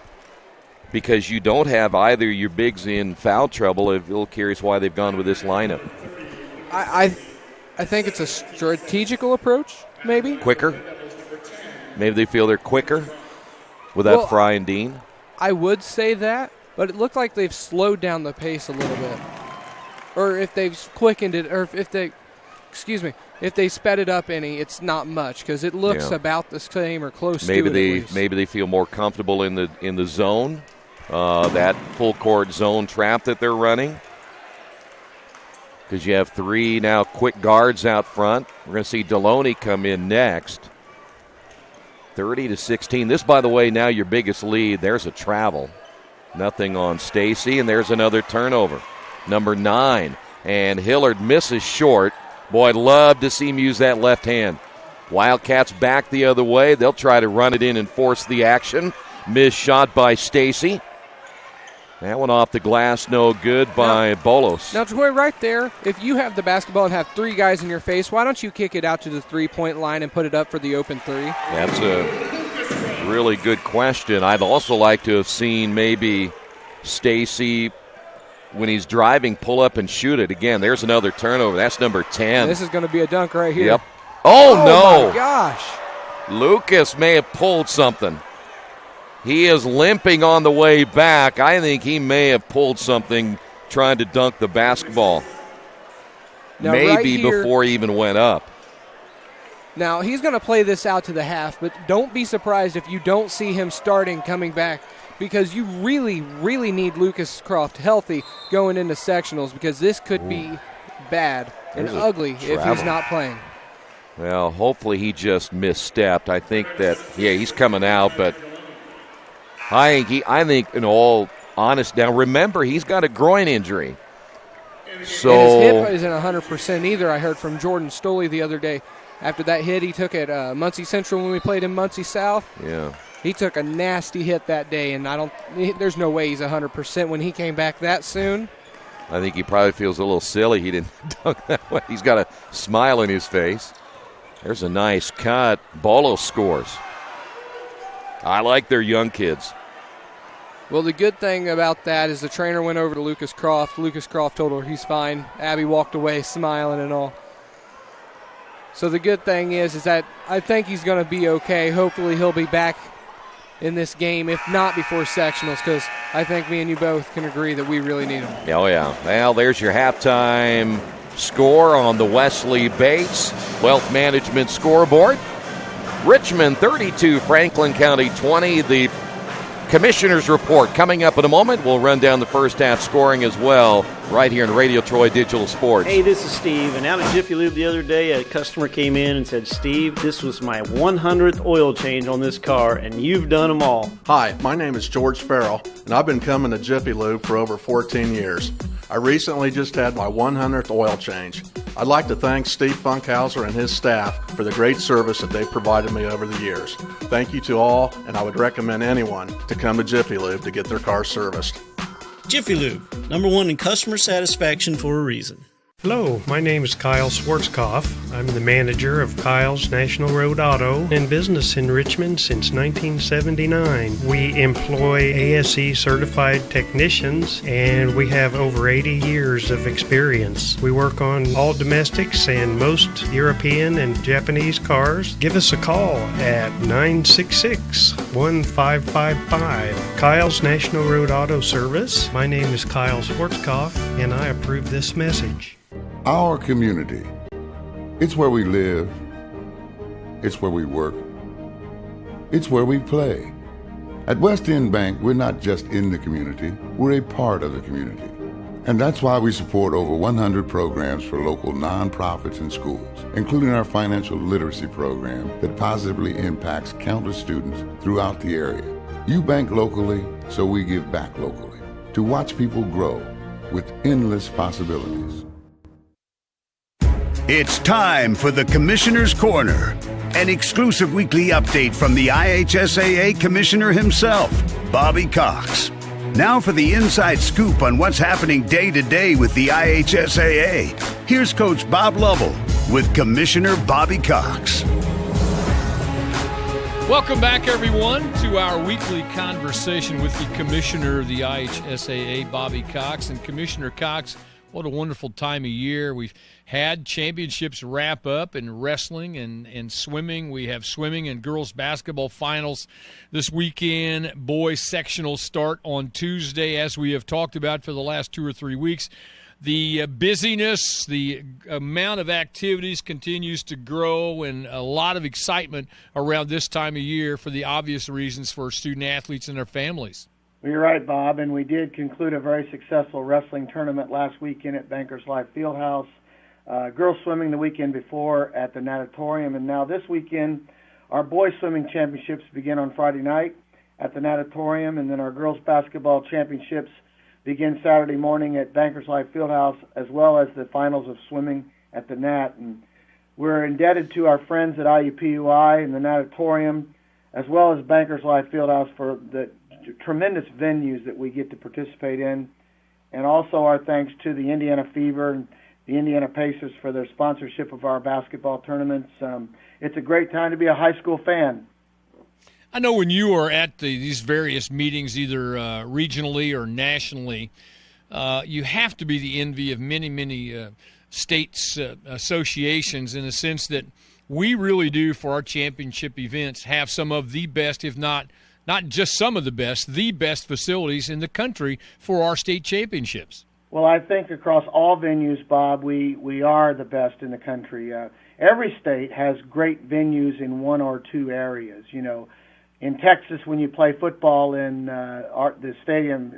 because you don't have either your bigs in foul trouble. I'm a little curious why they've gone with this lineup. I think it's a strategical approach, maybe. Quicker? Maybe they feel they're quicker without Fry and Dean? I would say that, but it looked like they've slowed down the pace a little bit. Or if they've quickened it, or if they sped it up any, it's not much, because it looks about the same or close to it. Maybe they feel more comfortable in the zone, that full court zone trap that they're running. Because you have 3 now quick guards out front. We're going to see Deloney come in next. 30-16. This, by the way, now your biggest lead. There's a travel. Nothing on Stacy, and there's another turnover. Number 9. And Hillard misses short. Boy, I'd love to see him use that left hand. Wildcats back the other way. They'll try to run it in and force the action. Missed shot by Stacy. That one off the glass, no good by Bolos. Now, Troy, right there, if you have the basketball and have 3 guys in your face, why don't you kick it out to the three-point line and put it up for the open 3? That's a really good question. I'd also like to have seen maybe Stacy, when he's driving, pull up and shoot it. Again, there's another turnover. That's number 10. This is going to be a dunk right here. Yep. Oh, no. My gosh. Lucas may have pulled something. He is limping on the way back. I think he may have pulled something trying to dunk the basketball. Now, maybe right here, before he even went up. Now, he's going to play this out to the half, but don't be surprised if you don't see him starting coming back, because you really, really need Lucas Croft healthy going into sectionals, because this could be bad and ugly if he's not playing. Well, hopefully he just misstepped. I think that, he's coming out, but I think in all honesty, now remember, he's got a groin injury. So and his hip isn't 100% either. I heard from Jordan Stoley the other day. After that hit he took at Muncie Central when we played in Muncie South. Yeah. He took a nasty hit that day, and there's no way he's 100% when he came back that soon. I think he probably feels a little silly he didn't dunk that way. He's got a smile on his face. There's a nice cut. Bolos scores. I like their young kids. Well, the good thing about that is the trainer went over to Lucas Croft. Lucas Croft told her he's fine. Abby walked away smiling and all. So the good thing is that I think he's going to be okay. Hopefully he'll be back in this game, if not before sectionals, because I think me and you both can agree that we really need him. Oh, yeah. Well, there's your halftime score on the Wesley Bates Wealth Management scoreboard. Richmond 32, Franklin County 20. The Commissioner's Report coming up in a moment. We'll run down the first half scoring as well right here in Radio Troy Digital Sports. Hey, this is Steve, and out at Jiffy Lube the other day, a customer came in and said, Steve, this was my 100th oil change on this car, and you've done them all. Hi, my name is George Farrell, and I've been coming to Jiffy Lube for over 14 years. I recently just had my 100th oil change. I'd like to thank Steve Funkhauser and his staff for the great service that they've provided me over the years. Thank you to all, and I would recommend anyone to come to Jiffy Lube to get their car serviced. Jiffy Lube, #1 in customer satisfaction for a reason. Hello, my name is Kyle Schwarzkopf. I'm the manager of Kyle's National Road Auto, in business in Richmond since 1979. We employ ASE certified technicians, and we have over 80 years of experience. We work on all domestics and most European and Japanese cars. Give us a call at 966-1555. Kyle's National Road Auto Service. My name is Kyle Schwarzkopf, and I approve this message. Our community. It's where we live. It's where we work. It's where we play. At West End Bank, we're not just in the community, we're a part of the community. And that's why we support over 100 programs for local nonprofits and schools, including our financial literacy program that positively impacts countless students throughout the area. You bank locally, so we give back locally to watch people grow with endless possibilities. It's time for the Commissioner's Corner, an exclusive weekly update from the IHSAA Commissioner himself, Bobby Cox. Now for the inside scoop on what's happening day to day with the IHSAA. Here's Coach Bob Lovell with Commissioner Bobby Cox. Welcome back, everyone, to our weekly conversation with the Commissioner of the IHSAA, Bobby Cox. And Commissioner Cox, what a wonderful time of year. We've had championships wrap up in wrestling and swimming. We have swimming and girls basketball finals this weekend. Boys sectional start on Tuesday, as we have talked about for the last 2 or 3 weeks. The busyness, the amount of activities continues to grow, and a lot of excitement around this time of year for the obvious reasons for student athletes and their families. Well, you're right, Bob, and we did conclude a very successful wrestling tournament last weekend at Bankers Life Fieldhouse. Girls swimming the weekend before at the natatorium, and now this weekend our boys swimming championships begin on Friday night at the natatorium, and then our girls basketball championships begin Saturday morning at Bankers Life Fieldhouse, as well as the finals of swimming at the Nat. And we're indebted to our friends at IUPUI and the natatorium, as well as Bankers Life Fieldhouse, for the tremendous venues that we get to participate in, and also our thanks to the Indiana Fever and the Indiana Pacers for their sponsorship of our basketball tournaments. It's a great time to be a high school fan. I know when you are at these various meetings, either regionally or nationally, you have to be the envy of many, many states associations, in the sense that we really do, for our championship events, have some of the best, if not just some of the best facilities in the country for our state championships. Well, I think across all venues, Bob, we are the best in the country. Every state has great venues in one or two areas. You know, in Texas, when you play football in the stadium,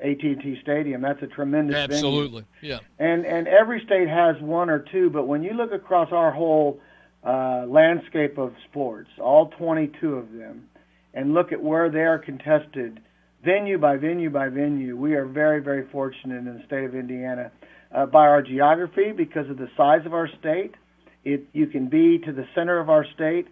AT&T Stadium, that's a tremendous venue. Absolutely, yeah. And every state has one or two, but when you look across our whole landscape of sports, all 22 of them, and look at where they are contested, venue by venue by venue, we are very, very fortunate in the state of Indiana by our geography, because of the size of our state. You can be to the center of our state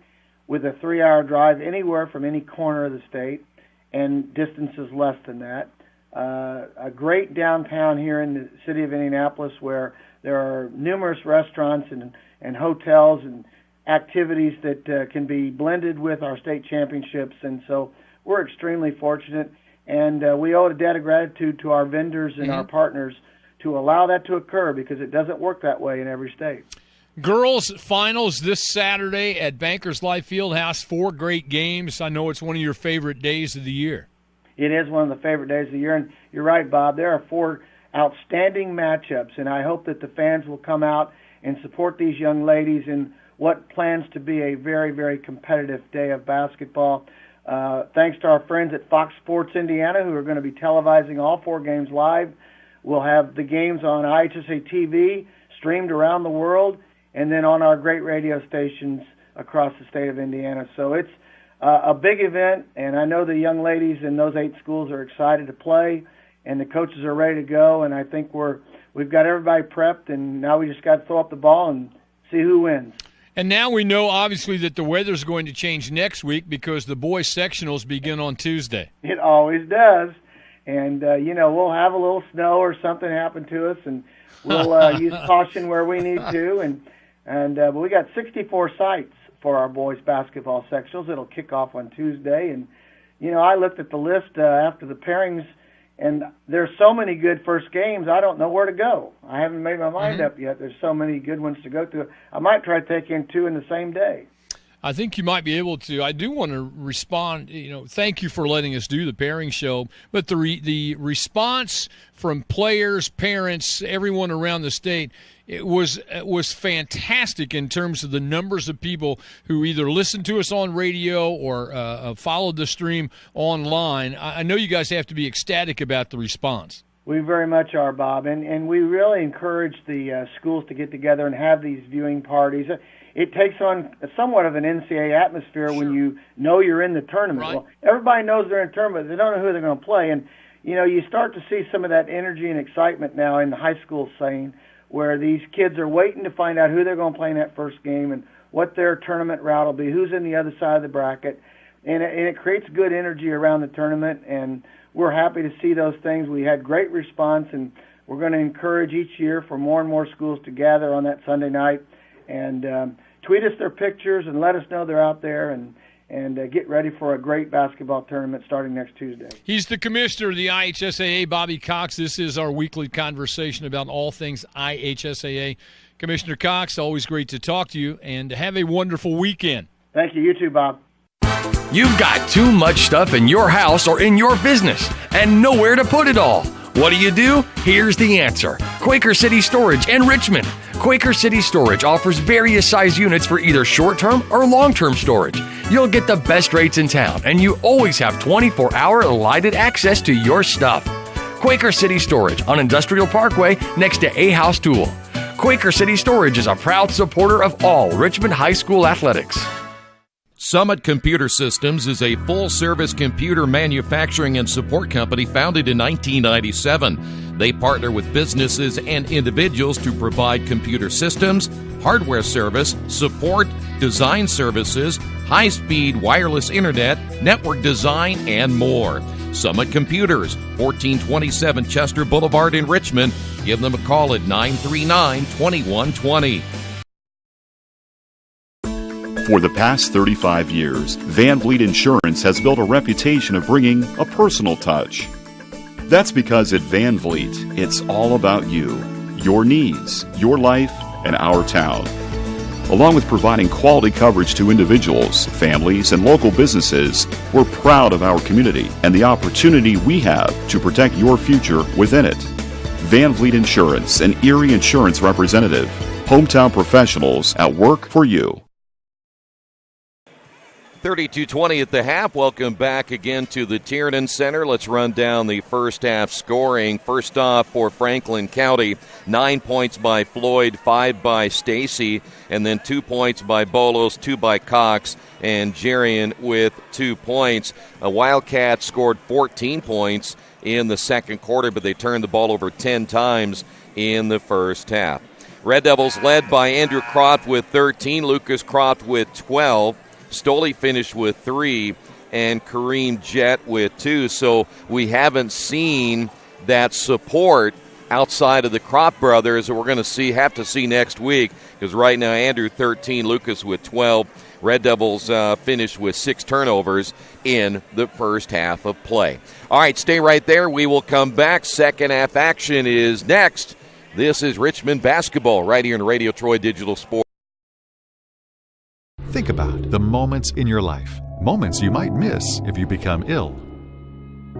with a 3-hour drive anywhere from any corner of the state, and distances less than that. A great downtown here in the city of Indianapolis, where there are numerous restaurants and hotels and activities that can be blended with our state championships, and so we're extremely fortunate, and we owe a debt of gratitude to our vendors and our partners to allow that to occur, because it doesn't work that way in every state. Girls finals this Saturday at Bankers Life Fieldhouse. 4 great games. I know it's one of your favorite days of the year. It is one of the favorite days of the year, and you're right, Bob. There are 4 outstanding matchups, and I hope that the fans will come out and support these young ladies in what plans to be a very, very competitive day of basketball. thanks to our friends at Fox Sports Indiana, who are going to be televising all 4 games live. We'll have the games on IHSA TV, streamed around the world, and then on our great radio stations across the state of Indiana. So it's a big event, and I know the young ladies in those 8 schools are excited to play, and the coaches are ready to go, and I think we've got everybody prepped, and now we just got to throw up the ball and see who wins. And now we know, obviously, that the weather's going to change next week because the boys' sectionals begin on Tuesday. It always does. And, we'll have a little snow or something happen to us, and we'll use caution where we need to. But we got 64 sites for our boys' basketball sectionals. It'll kick off on Tuesday. And, I looked at the list after the pairings, and there's so many good first games, I don't know where to go. I haven't made my mind up yet. There's so many good ones to go to. I might try to take in 2 in the same day. I think you might be able to. I do want to respond. Thank you for letting us do the pairing show. But the response from players, parents, everyone around the state, it was fantastic in terms of the numbers of people who either listened to us on radio or followed the stream online. I know you guys have to be ecstatic about the response. We very much are, Bob, and we really encourage the schools to get together and have these viewing parties. It takes on somewhat of an NCAA atmosphere when you know you're in the tournament. Right. Well, everybody knows they're in the tournament. They don't know who they're going to play. And, you start to see some of that energy and excitement now in the high school scene where these kids are waiting to find out who they're going to play in that first game and what their tournament route will be, who's in the other side of the bracket. And it creates good energy around the tournament, and we're happy to see those things. We had great response, and we're going to encourage each year for more and more schools to gather on that Sunday night and tweet us their pictures and let us know they're out there and get ready for a great basketball tournament starting next Tuesday. He's the commissioner of the IHSAA, Bobby Cox. This is our weekly conversation about all things IHSAA. Commissioner Cox, always great to talk to you, and have a wonderful weekend. Thank you. You too, Bob. You've got too much stuff in your house or in your business and nowhere to put it all. What do? Here's the answer. Quaker City Storage in Richmond. Quaker City Storage offers various size units for either short-term or long-term storage. You'll get the best rates in town, and you always have 24-hour lighted access to your stuff. Quaker City Storage on Industrial Parkway next to A House Tool. Quaker City Storage is a proud supporter of all Richmond High School athletics. Summit Computer Systems is a full-service computer manufacturing and support company founded in 1997. They partner with businesses and individuals to provide computer systems, hardware service, support, design services, high-speed wireless internet, network design, and more. Summit Computers, 1427 Chester Boulevard in Richmond. Give them a call at 939-2120. For the past 35 years, Van Vliet Insurance has built a reputation of bringing a personal touch. That's because at Van Vliet, it's all about you, your needs, your life, and our town. Along with providing quality coverage to individuals, families, and local businesses, we're proud of our community and the opportunity we have to protect your future within it. Van Vliet Insurance, an Erie Insurance representative. Hometown professionals at work for you. 32-20 at the half. Welcome back again to the Tiernan Center. Let's run down the first half scoring. First off for Franklin County, 9 points by Floyd, 5 by Stacy, and then 2 points by Bolos, 2 by Cox, and Jerian with 2 points. Wildcats scored 14 points in the second quarter, but they turned the ball over 10 times in the first half. Red Devils led by Andrew Croft with 13, Lucas Croft with 12. Stoley finished with 3, and Kareem Jett with 2. So we haven't seen that support outside of the Croft brothers that we're going to have to see next week, because right now Andrew 13, Lucas with 12. Red Devils finished with 6 turnovers in the first half of play. All right, stay right there. We will come back. Second half action is next. This is Richmond basketball right here in Radio Troy Digital Sports. Think about the moments in your life, moments you might miss if you become ill.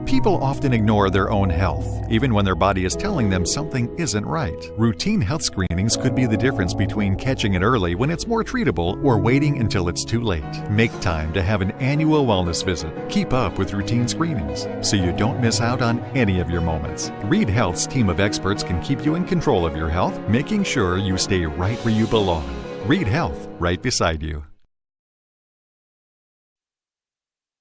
People often ignore their own health, even when their body is telling them something isn't right. Routine health screenings could be the difference between catching it early when it's more treatable or waiting until it's too late. Make time to have an annual wellness visit. Keep up with routine screenings so you don't miss out on any of your moments. Reed Health's team of experts can keep you in control of your health, making sure you stay right where you belong. Reed Health, right beside you.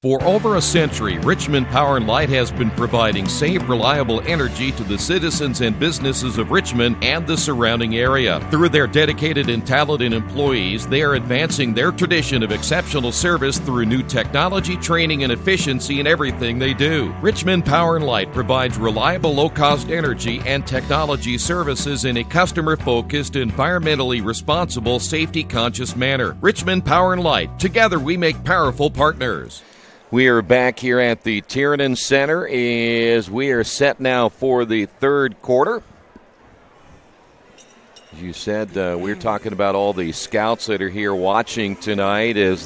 For over a century, Richmond Power & Light has been providing safe, reliable energy to the citizens and businesses of Richmond and the surrounding area. Through their dedicated and talented employees, they are advancing their tradition of exceptional service through new technology, training, and efficiency in everything they do. Richmond Power & Light provides reliable, low-cost energy and technology services in a customer-focused, environmentally responsible, safety-conscious manner. Richmond Power & Light. Together we make powerful partners. We are back here at the Tiernan Center as we are set now for the third quarter. As you said, we're talking about all the scouts that are here watching tonight as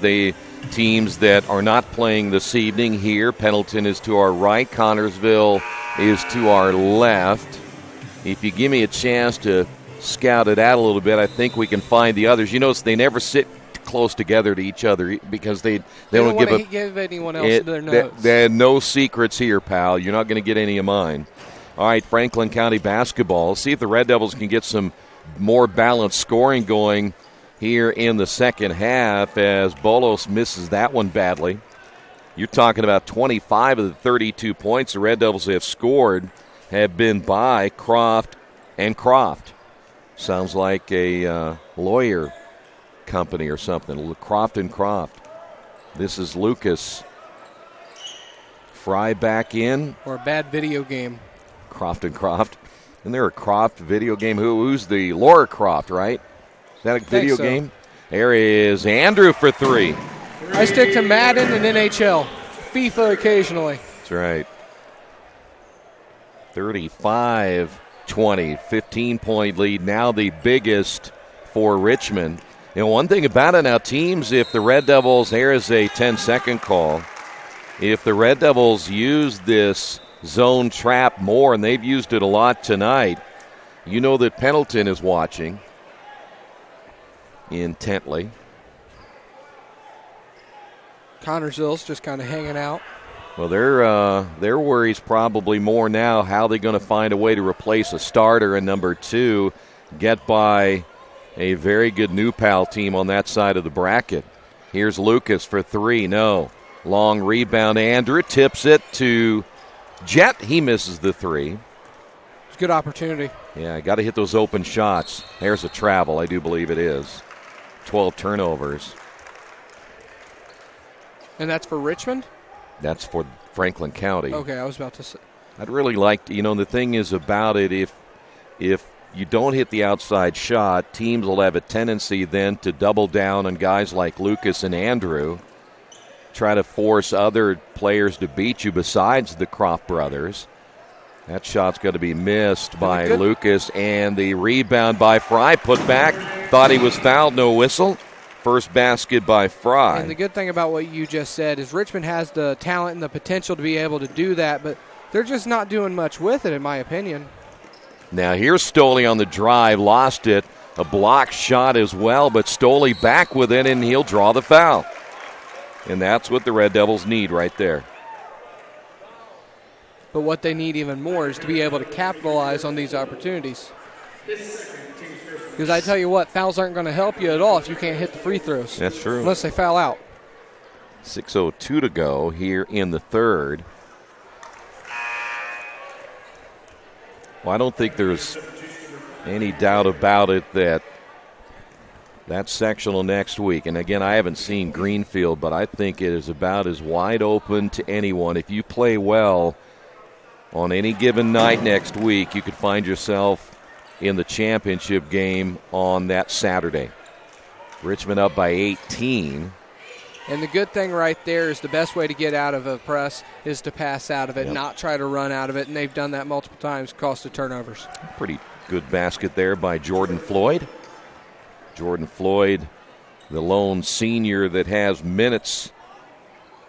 teams that are not playing this evening here. Pendleton is to our right. Connorsville is to our left. If you give me a chance to scout it out a little bit, I think we can find the others. You notice they never sit close together to each other because they don't give anyone else their notes. There are no secrets here, pal. You're not going to get any of mine. All right, Franklin County basketball. See if the Red Devils can get some more balanced scoring going here in the second half as Bolos misses that one badly. You're talking about 25 of the 32 points the Red Devils have scored have been by Croft and Croft. Sounds like a lawyer company or something. Croft and Croft. This is Lucas. Fry back in. Or a bad video game. Croft and Croft. Isn't there a Croft video game? Who's the Laura Croft, right? Is that a video game? There is Andrew for three. I stick to Madden and NHL. FIFA occasionally. That's right. 35-20. 15-point lead. Now the biggest for Richmond. You know, one thing about it now, teams, if the Red Devils, here is a 10-second call, if the Red Devils use this zone trap more, and they've used it a lot tonight, you know that Pendleton is watching intently. Connorsville's just kind of hanging out. Well, their worries probably more now how they're going to find a way to replace a starter and number two, get by a very good New Pal team on that side of the bracket. Here's Lucas for three. No. Long rebound. Andrew tips it to Jet. He misses the three. It's a good opportunity. Yeah, got to hit those open shots. There's a travel. I do believe it is. 12 turnovers. And that's for Richmond? That's for Franklin County. Okay, I was about to say. I'd really like to, the thing is about it, if you don't hit the outside shot, teams will have a tendency then to double down on guys like Lucas and Andrew, try to force other players to beat you besides the Croft brothers. That shot's going to be missed by Lucas, and the rebound by Fry, put back. Thought he was fouled, no whistle. First basket by Fry. And the good thing about what you just said is Richmond has the talent and the potential to be able to do that, but they're just not doing much with it, in my opinion. Now here's Stoley on the drive, lost it. A block shot as well, but Stoley back with it, and he'll draw the foul. And that's what the Red Devils need right there. But what they need even more is to be able to capitalize on these opportunities. Because I tell you what, fouls aren't going to help you at all if you can't hit the free throws. That's true. Unless they foul out. 6:02 to go here in the third. Well, I don't think there's any doubt about it that sectional next week, and again, I haven't seen Greenfield, but I think it is about as wide open to anyone. If you play well on any given night next week, you could find yourself in the championship game on that Saturday. Richmond up by 18. And the good thing right there is the best way to get out of a press is to pass out of it, not try to run out of it, and they've done that multiple times, cost of turnovers. Pretty good basket there by Jordan Floyd. Jordan Floyd, the lone senior that has minutes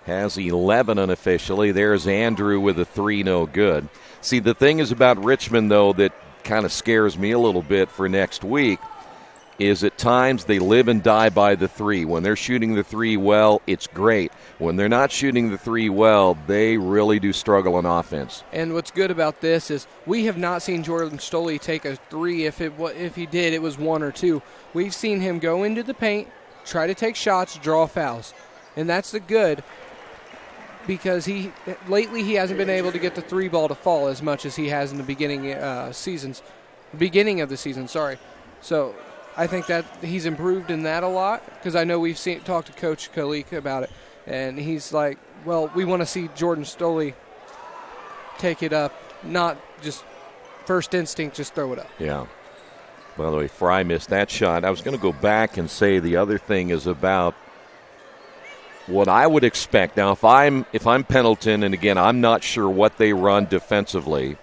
has 11 unofficially. There's Andrew with a 3, no good. See, the thing is about Richmond, though, that kind of scares me a little bit for next week is at times they live and die by the 3. When they're shooting the 3 well, it's great. When they're not shooting the 3 well, they really do struggle on offense. And what's good about this is we have not seen Jordan Stoley take a 3. If he did, it was 1 or 2. We've seen him go into the paint, try to take shots, draw fouls. And that's the good, because lately he hasn't been able to get the 3 ball to fall as much as he has in the beginning of the season. So I think that he's improved in that a lot, because I know we've talked to Coach Kalik about it, and he's like, well, we want to see Jordan Stoley take it up, not just first instinct, just throw it up. Yeah. By the way, Fry missed that shot. I was going to go back and say the other thing is about what I would expect. Now, if I'm Pendleton, and again, I'm not sure what they run defensively,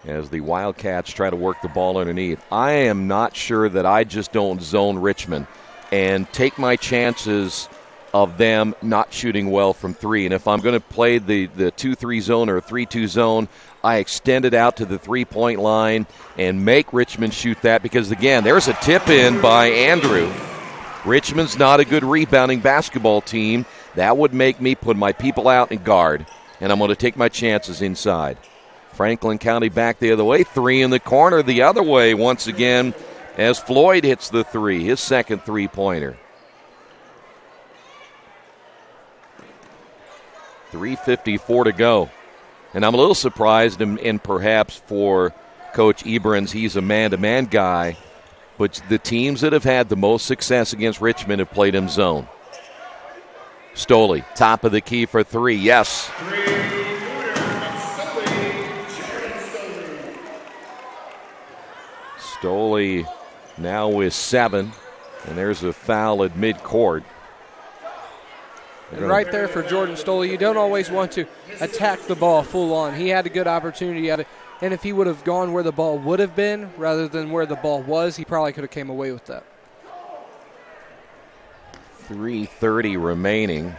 as the Wildcats try to work the ball underneath. I am not sure that I just don't zone Richmond and take my chances of them not shooting well from 3. And if I'm going to play the 2-3 zone or a 3-2 zone, I extend it out to the 3-point line and make Richmond shoot that, because, again, there's a tip-in by Andrew. Richmond's not a good rebounding basketball team. That would make me put my people out and guard, and I'm going to take my chances inside. Franklin County back the other way. 3 in the corner the other way once again as Floyd hits the 3, his second 3-pointer. 3:54 to go. And I'm a little surprised, and perhaps for Coach Eberens, he's a man-to-man guy, but the teams that have had the most success against Richmond have played him zone. Stoley, top of the key for 3. Yes. Stoley now with 7, and there's a foul at midcourt. And right there for Jordan Stoley, you don't always want to attack the ball full on. He had a good opportunity at it, and if he would have gone where the ball would have been rather than where the ball was, he probably could have came away with that. 3:30 remaining.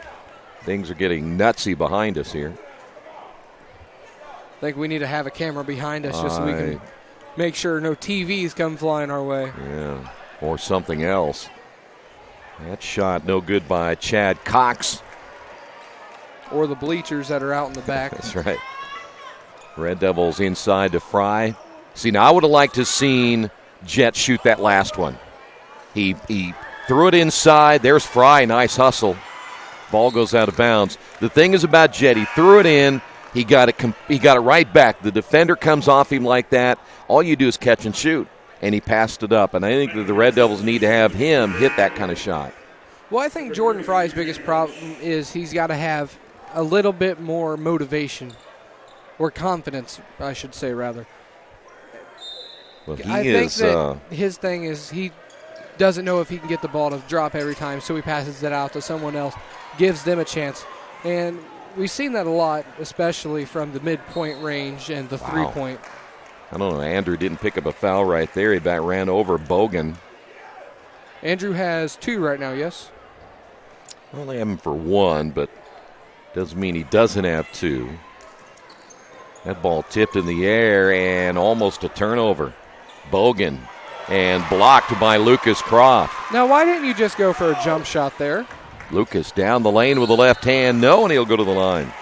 Things are getting nutsy behind us here. I think we need to have a camera behind us just so we can make sure no TVs come flying our way. Yeah, or something else. That shot no good by Chad Cox. Or the bleachers that are out in the back. That's right. Red Devils inside to Fry. See, now I would have liked to have seen Jet shoot that last one. He threw it inside. There's Fry. Nice hustle. Ball goes out of bounds. The thing is about Jet, he threw it in. He got it right back. The defender comes off him like that. All you do is catch and shoot. And he passed it up. And I think that the Red Devils need to have him hit that kind of shot. Well, I think Jordan Fry's biggest problem is he's got to have a little bit more motivation, or confidence, I should say, rather. Well, I think that his thing is he doesn't know if he can get the ball to drop every time, so he passes it out to someone else, gives them a chance. And we've seen that a lot, especially from the midpoint range and the 3-point. I don't know. Andrew didn't pick up a foul right there. He ran over Bogan. Andrew has 2 right now, yes? Well, they have him for 1, but doesn't mean he doesn't have 2. That ball tipped in the air and almost a turnover. Bogan, and blocked by Lucas Croft. Now, why didn't you just go for a jump shot there? Lucas down the lane with the left hand. No, and he'll go to the line.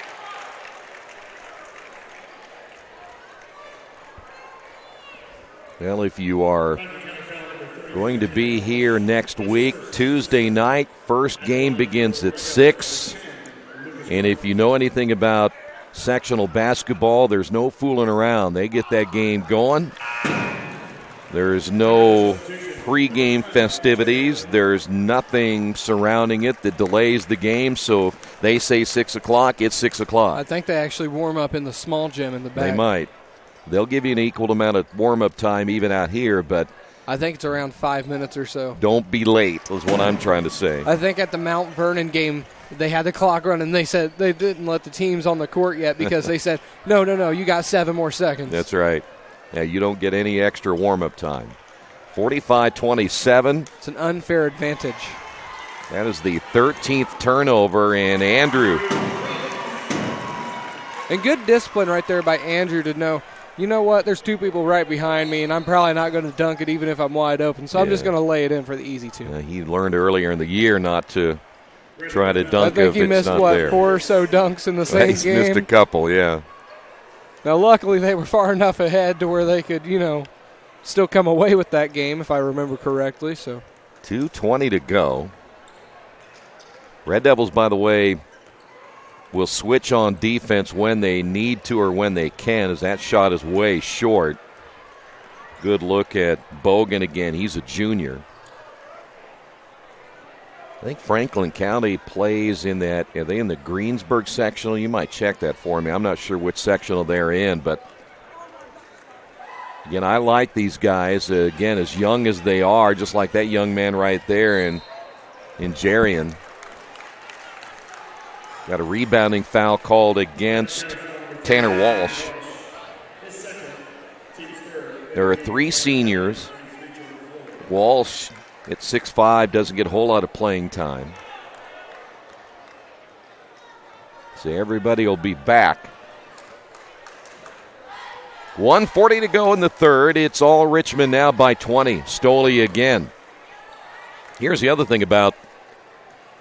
Well, if you are going to be here next week, Tuesday night, first game begins at 6. And if you know anything about sectional basketball, there's no fooling around. They get that game going. There's no pregame festivities. There's nothing surrounding it that delays the game. So if they say 6 o'clock, it's 6 o'clock. I think they actually warm up in the small gym in the back. They might. They'll give you an equal amount of warm-up time even out here, but I think it's around 5 minutes or so. Don't be late is what I'm trying to say. I think at the Mount Vernon game, they had the clock running. They said they didn't let the teams on the court yet because they said, no, you got 7 more seconds. That's right. Yeah, you don't get any extra warm-up time. 45-27. It's an unfair advantage. That is the 13th turnover, and Andrew. And good discipline right there by Andrew to know, you know what, there's two people right behind me, and I'm probably not going to dunk it even if I'm wide open, so I'm just going to lay it in for the easy two. He learned earlier in the year not to try to dunk if it's not there. I think he missed, 4 or so dunks in the same He's game? Missed a couple, yeah. Now, luckily, they were far enough ahead to where they could, still come away with that game, if I remember correctly. So 2:20 to go. Red Devils, by the way, will switch on defense when they need to or when they can, as that shot is way short. Good look at Bogan again. He's a junior. I think Franklin County plays in that, are they in the Greensburg sectional? You might check that for me. I'm not sure which sectional they're in, but again, I like these guys, again, as young as they are, just like that young man right there in Jarian. Got a rebounding foul called against Tanner Walsh. There are 3 seniors. Walsh at 6'5", doesn't get a whole lot of playing time. So everybody will be back. 1:40 to go in the third. It's all Richmond now by 20. Stoley again. Here's the other thing about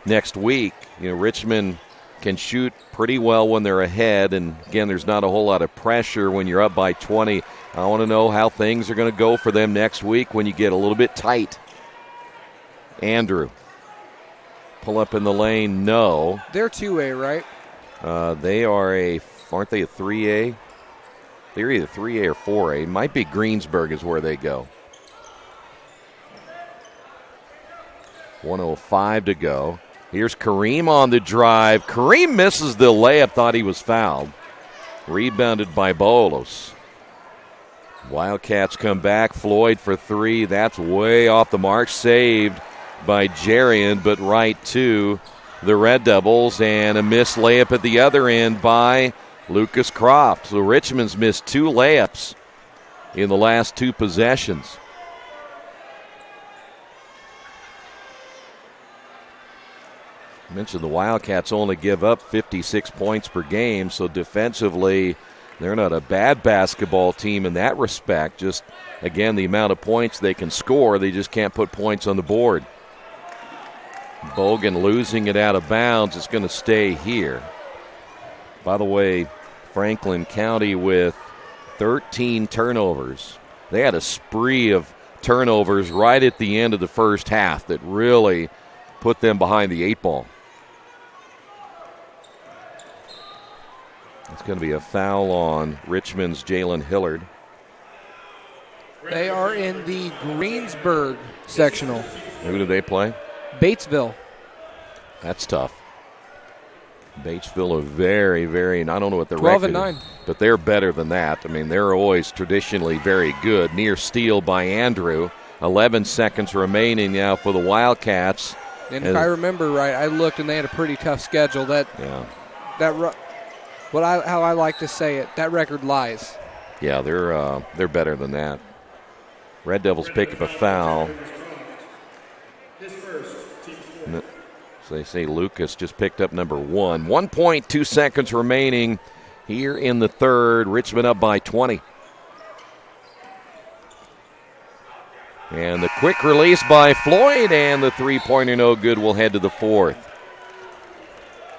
next week. Richmond can shoot pretty well when they're ahead, and again, there's not a whole lot of pressure when you're up by 20. I want to know how things are going to go for them next week when you get a little bit tight. Andrew. Pull up in the lane, no. They're 2A, right? They are aren't they a 3A? They're either 3A or 4A. It might be Greensburg is where they go. 1:05 to go. Here's Kareem on the drive. Kareem misses the layup, thought he was fouled. Rebounded by Bolos. Wildcats come back. Floyd for 3. That's way off the mark. Saved by Jarian, but right to the Red Devils. And a missed layup at the other end by Lucas Croft. So Richmond's missed 2 layups in the last 2 possessions. I mentioned the Wildcats only give up 56 points per game, so defensively they're not a bad basketball team in that respect. Just, again, the amount of points they can score, they just can't put points on the board. Bogan losing it out of bounds. It's going to stay here. By the way, Franklin County with 13 turnovers. They had a spree of turnovers right at the end of the first half that really put them behind the 8 ball. It's going to be a foul on Richmond's Jalen Hillard. They are in the Greensburg sectional. Who do they play? Batesville. That's tough. Batesville are very, very, and I don't know what the 12 record and 9. is, but they're better than that. I mean, they're always traditionally very good. Near steal by Andrew. 11 seconds remaining now for the Wildcats. And if I remember right, I looked and they had a pretty tough schedule. How I like to say it, that record lies. Yeah, they're better than that. Red Devils pick up a foul. So they say Lucas just picked up number 1. 1.2 seconds remaining here in the third. Richmond up by 20. And the quick release by Floyd, and the three-pointer no good. Will head to the fourth.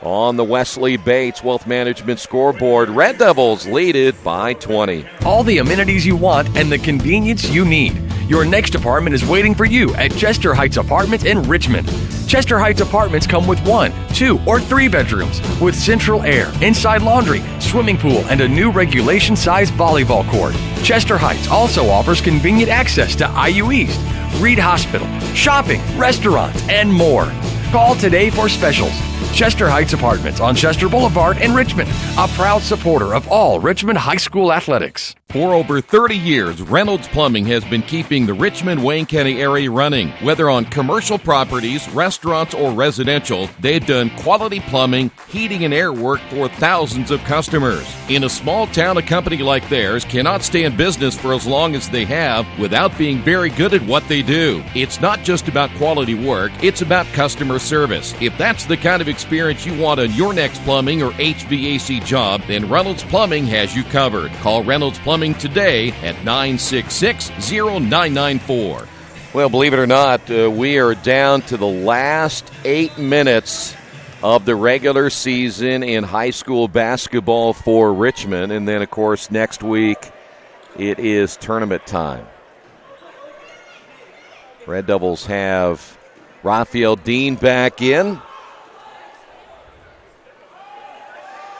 On the Wesley Bates Wealth Management scoreboard, Red Devils lead it by 20. All the amenities you want and the convenience you need. Your next apartment is waiting for you at Chester Heights Apartments in Richmond. Chester Heights Apartments come with 1, 2, or 3 bedrooms with central air, inside laundry, swimming pool, and a new regulation-size volleyball court. Chester Heights also offers convenient access to IU East, Reed Hospital, shopping, restaurants, and more. Call today for specials Chester Heights Apartments on Chester Boulevard in Richmond, a proud supporter of all Richmond High School athletics. For over 30 years, Reynolds Plumbing has been keeping the Richmond-Wayne County area running. Whether on commercial properties, restaurants, or residential, they've done quality plumbing, heating, and air work for thousands of customers. In a small town, a company like theirs cannot stay in business for as long as they have without being very good at what they do. It's not just about quality work, it's about customer service. If that's the kind of experience you want on your next plumbing or HVAC job, then Reynolds Plumbing has you covered. Call Reynolds Plumbing today at 966-0994. Well, believe it or not, we are down to the last 8 minutes of the regular season in high school basketball for Richmond. And then, of course, next week it is tournament time. Red Devils have Raphael Dean back in.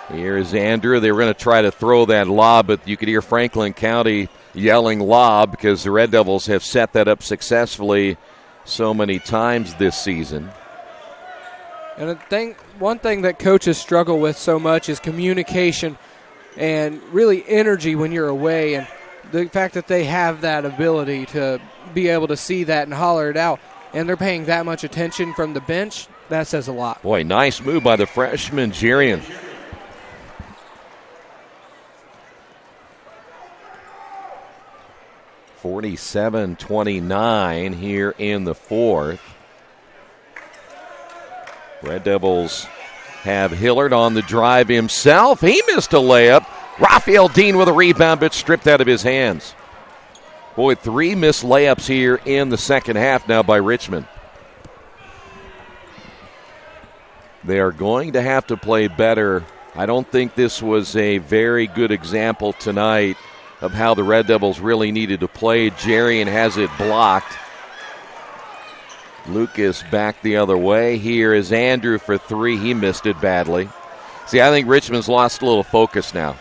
Here's Andrew. They were going to try to throw that lob, but you could hear Franklin County yelling lob because the Red Devils have set that up successfully so many times this season. And one thing that coaches struggle with so much is communication and really energy when you're away. And the fact that they have that ability to be able to see that and holler it out, and they're paying that much attention from the bench, that says a lot. Boy, nice move by the freshman, Jerian. (47-29) here in the fourth. Red Devils have Hillard on the drive himself. He missed a layup. Raphael Dean with a rebound, but stripped out of his hands. Boy, 3 missed layups here in the second half now by Richmond. They are going to have to play better. I don't think this was a very good example tonight of how the Red Devils really needed to play. Jerian has it blocked. Lucas back the other way. Here is Andrew for 3. He missed it badly. See, I think Richmond's lost a little focus now,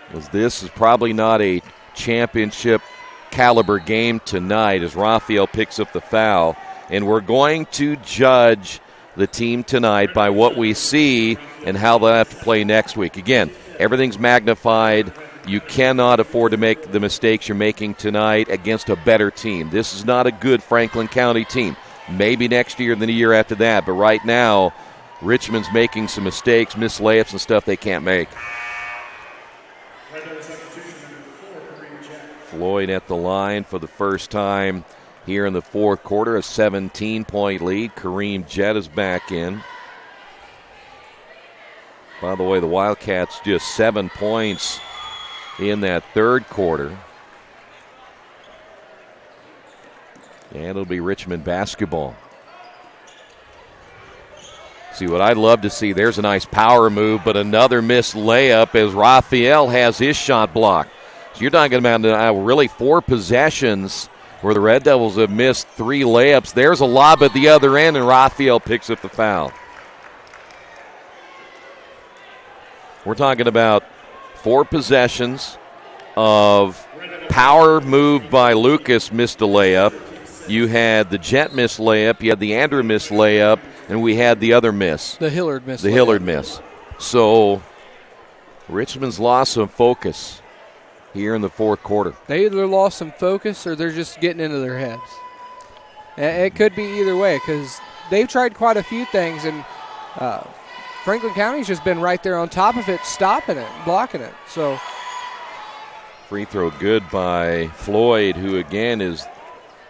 because this is probably not a championship caliber game tonight as Raphael picks up the foul. And we're going to judge the team tonight by what we see and how they'll have to play next week. Again, everything's magnified. You cannot afford to make the mistakes you're making tonight against a better team. This is not a good Franklin County team. Maybe next year, then the year after that. But right now, Richmond's making some mistakes, missed layups and stuff they can't make. Floyd at the line for the first time here in the fourth quarter, a 17-point lead. Kareem Jett is back in. By the way, the Wildcats just 7 points in that third quarter. And it'll be Richmond basketball. See, what I'd love to see, there's a nice power move, but another missed layup as Raphael has his shot blocked. So you're talking about really 4 possessions where the Red Devils have missed 3 layups. There's a lob at the other end, and Raphael picks up the foul. We're talking about 4 possessions of power move by Lucas, missed a layup. You had the Jet miss layup, you had the Andrew miss layup, and we had the other miss. The Hillard miss. The Hillard miss. So Richmond's lost some focus here in the fourth quarter. They either lost some focus or they're just getting into their heads. It could be either way because they've tried quite a few things, and Franklin County's just been right there on top of it, stopping it, blocking it. So free throw good by Floyd, who again is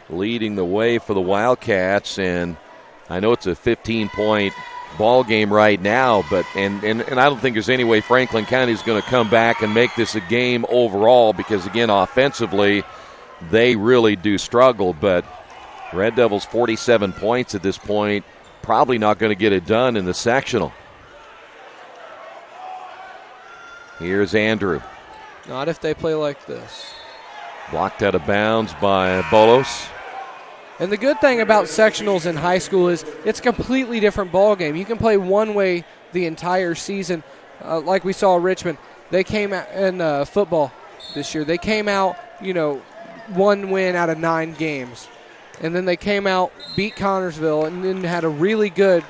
leading the way for the Wildcats, and I know it's a 15-point ball game right now, but and I don't think there's any way Franklin County is going to come back and make this a game overall because, again, offensively, they really do struggle. But Red Devils 47 points at this point, probably not going to get it done in the sectional. Here's Andrew. Not if they play like this. Blocked out of bounds by Bolos. And the good thing about sectionals in high school is it's a completely different ball game. You can play one way the entire season, like we saw Richmond. They came out in football this year. They came out, 1 win out of 9 games. and then they came out, beat Connorsville, and then had a really good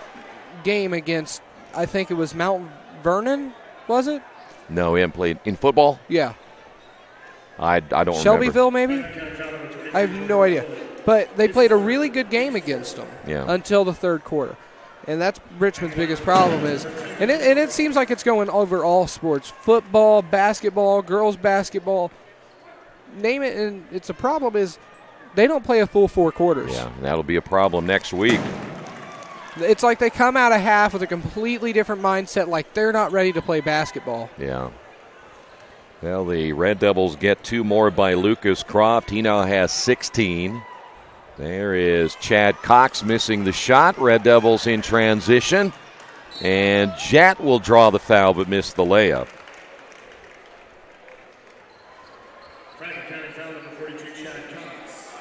game against, I think it was Mount Vernon, was it? No, we haven't played in football. Yeah. I don't Shelbyville, remember. maybe? I have no idea. But they played a really good game against them until the third quarter. And that's Richmond's biggest problem is, and it seems like it's going over all sports, football, basketball, girls basketball, name it, and it's a problem is they don't play a full 4 quarters. Yeah, that'll be a problem next week. It's like they come out of half with a completely different mindset, like they're not ready to play basketball. Yeah. Well, the Red Devils get 2 more by Lucas Croft. He now has 16. There is Chad Cox missing the shot. Red Devils in transition. And Jett will draw the foul but miss the layup.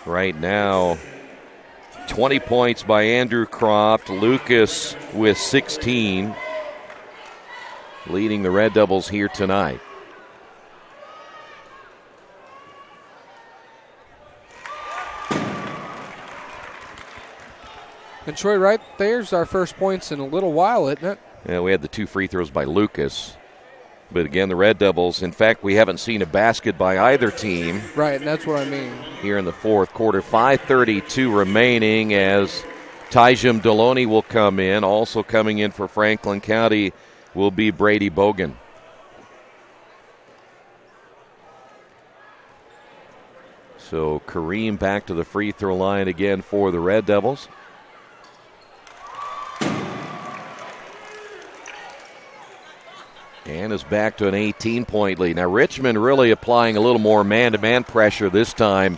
Right now, 20 points by Andrew Croft. Lucas with 16, leading the Red Devils here tonight. And Troy, right there's our first points in a little while, isn't it? Yeah, we had the 2 free throws by Lucas. But again, the Red Devils, in fact, we haven't seen a basket by either team. Right, and that's what I mean. Here in the fourth quarter, 5:32 remaining as Tyjum Deloney will come in. Also coming in for Franklin County will be Brady Bogan. So Kareem back to the free throw line again for the Red Devils. And is back to an 18-point lead. Now Richmond really applying a little more man-to-man pressure this time.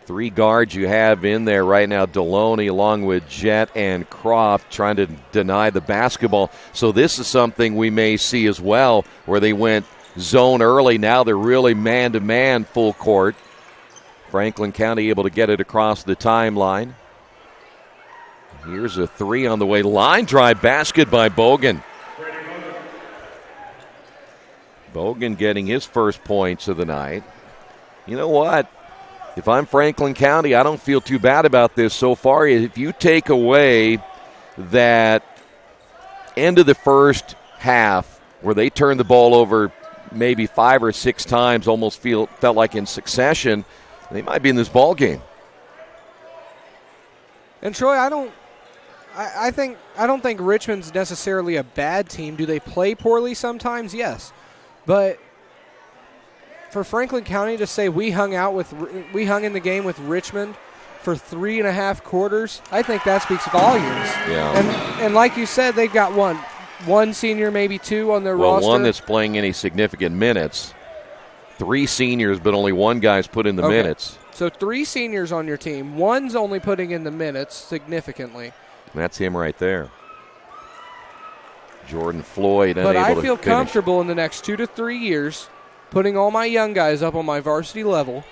3 guards you have in there right now. Deloney along with Jett and Croft trying to deny the basketball. So this is something we may see as well where they went zone early. Now they're really man-to-man full court. Franklin County able to get it across the timeline. Here's a 3 on the way. Line drive basket by Bogan. Bogan getting his first points of the night. You know what? If I'm Franklin County, I don't feel too bad about this so far. If you take away that end of the first half where they turned the ball over maybe 5 or 6 times, almost felt like in succession, they might be in this ball game. And Troy, I don't think Richmond's necessarily a bad team. Do they play poorly sometimes? Yes. But for Franklin County to say we hung in the game with Richmond for 3.5 quarters, I think that speaks volumes. Yeah. And like you said, they've got one senior, maybe 2 on their roster. One that's playing any significant minutes. 3 seniors, but only 1 guy's put in the minutes. So 3 seniors on your team. 1's only putting in the minutes significantly. That's him right there. Jordan Floyd unable to finish. But I feel finish. comfortable in the next 2 to 3 years putting all my young guys up on my varsity level.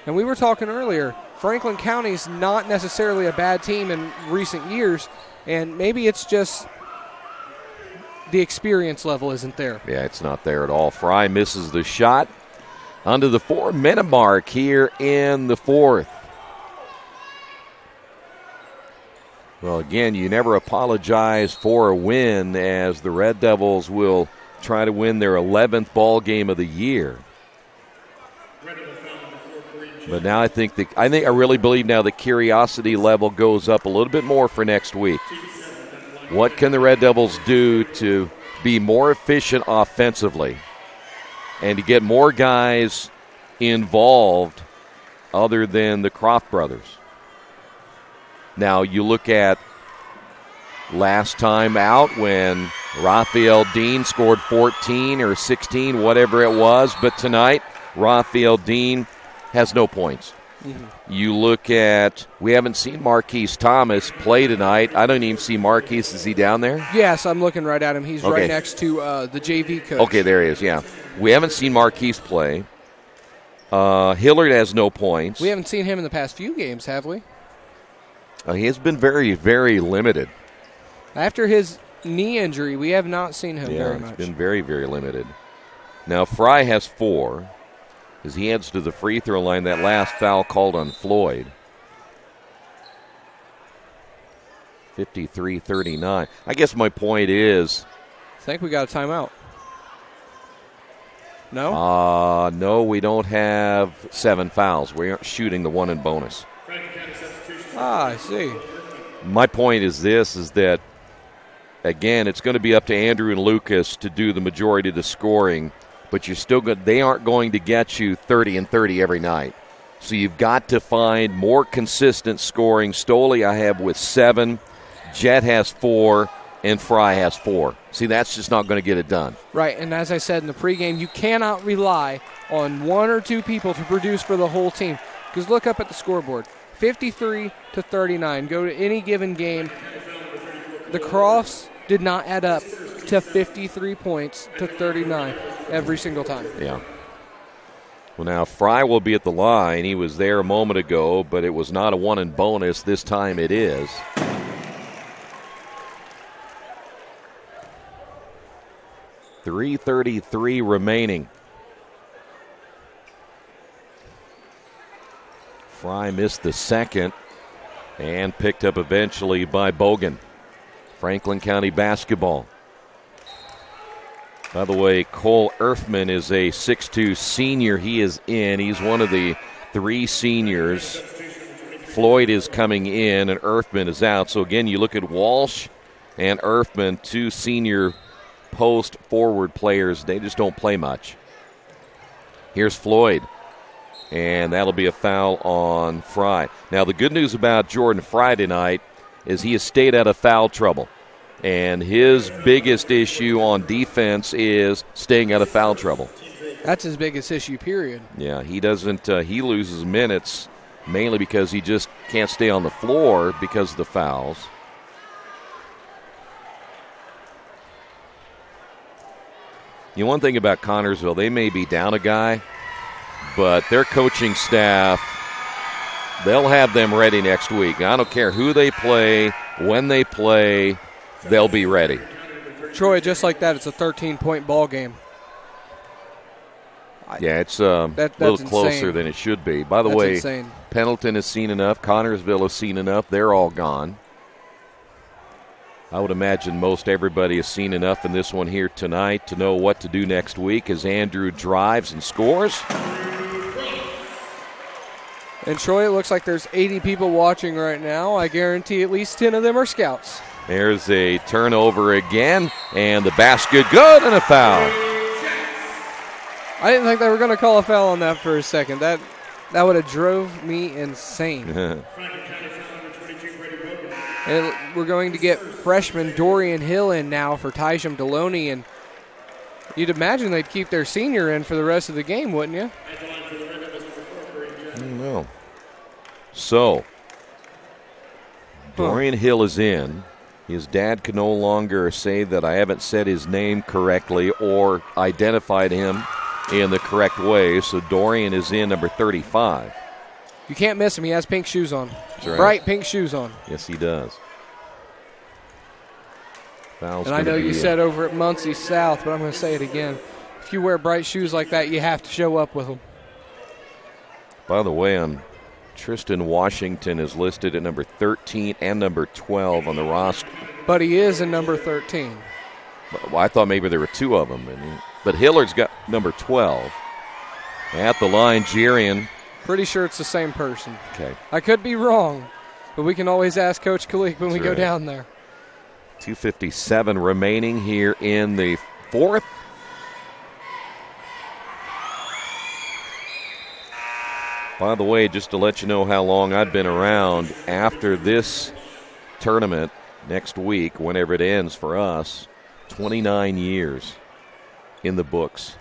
And we were talking earlier, Franklin County's not necessarily a bad team in recent years, and maybe it's just the experience level isn't there. Yeah, it's not there at all. Fry misses the shot under the 4-minute mark here in the fourth. Well, again, you never apologize for a win as the Red Devils will try to win their 11th ball game of the year. But now I really believe now the curiosity level goes up a little bit more for next week. What can the Red Devils do to be more efficient offensively and to get more guys involved other than the Croft brothers? Now, you look at last time out when Raphael Dean scored 14 or 16, whatever it was. But tonight, Raphael Dean has no points. Mm-hmm. You look at, we haven't seen Marquise Thomas play tonight. I don't even see Marquise. Is he down there? Yes, I'm looking right at him. He's right next to the JV coach. Okay, there he is, yeah. We haven't seen Marquise play. Hillard has no points. We haven't seen him in the past few games, have we? He has been very, very limited. After his knee injury, we have not seen him very much. It's been very, very limited. Now, Fry has 4. as he heads to the free throw line. That last foul called on Floyd. 53-39. I guess my point is, I think we got a timeout. No? No, we don't have 7 fouls. We aren't shooting the one in bonus. I see. My point is this, is that, again, it's going to be up to Andrew and Lucas to do the majority of the scoring, but you're still good. They aren't going to get you 30 and 30 every night. So you've got to find more consistent scoring. Stoley I have with 7, Jet has 4, and Fry has 4. See, that's just not going to get it done. Right, and as I said in the pregame, you cannot rely on 1 or 2 people to produce for the whole team. Because look up at the scoreboard, 53-39. Go to any given game. The Crofts did not add up to 53 points to 39 every single time. Yeah. Well, now Fry will be at the line. He was there a moment ago, but it was not a one in bonus. This time it is. .333 remaining. Fry missed the second and picked up eventually by Bogan. Franklin County basketball. By the way, Cole Erfman is a 6'2 senior. He is in. He's one of the 3 seniors. Floyd is coming in and Erfman is out. So again, you look at Walsh and Erfman, 2 senior post forward players. They just don't play much. Here's Floyd, and that'll be a foul on Fry. Now the good news about Jordan Fry tonight is he has stayed out of foul trouble, and his biggest issue on defense is staying out of foul trouble. That's his biggest issue, period. Yeah, he doesn't he loses minutes mainly because he just can't stay on the floor because of the fouls. You know, one thing about Connorsville, they may be down a guy, but their coaching staff, they'll have them ready next week. I don't care who they play, when they play, they'll be ready. Troy, just like that, it's a 13-point ball game. Yeah, it's a little closer insane. than it should be. By the That's way, insane. Pendleton has seen enough. Connorsville has seen enough. They're all gone. I would imagine most everybody has seen enough in this one here tonight to know what to do next week as Andrew drives and scores. And Troy, it looks like there's 80 people watching right now. I guarantee at least 10 of them are scouts. There's a turnover again, and the basket good and a foul. I didn't think they were going to call a foul on that for a second. That would have drove me insane. And we're going to get freshman Dorian Hill in now for Tysham Deloney, and you'd imagine they'd keep their senior in for the rest of the game, wouldn't you? I don't know. So, Dorian Hill is in. His dad can no longer say that I haven't said his name correctly or identified him in the correct way, so Dorian is in, number 35. You can't miss him. He has pink shoes on. That's right. Bright pink shoes on. Yes, he does. Foul's and I know gonna you be said over at Muncie South, but I'm going to say it again. If you wear bright shoes like that, you have to show up with them. By the way, Tristan Washington is listed at number 13 and number 12 on the roster. But he is in number 13. Well, I thought maybe there were 2 of them. But Hillard's got number 12. At the line, Jerian. Pretty sure it's the same person. Okay. I could be wrong, but we can always ask Coach Kalik when we go right. down there. 2:57 remaining here in the fourth. By the way, just to let you know how long I've been around, after this tournament next week, whenever it ends for us, 29 years in the books.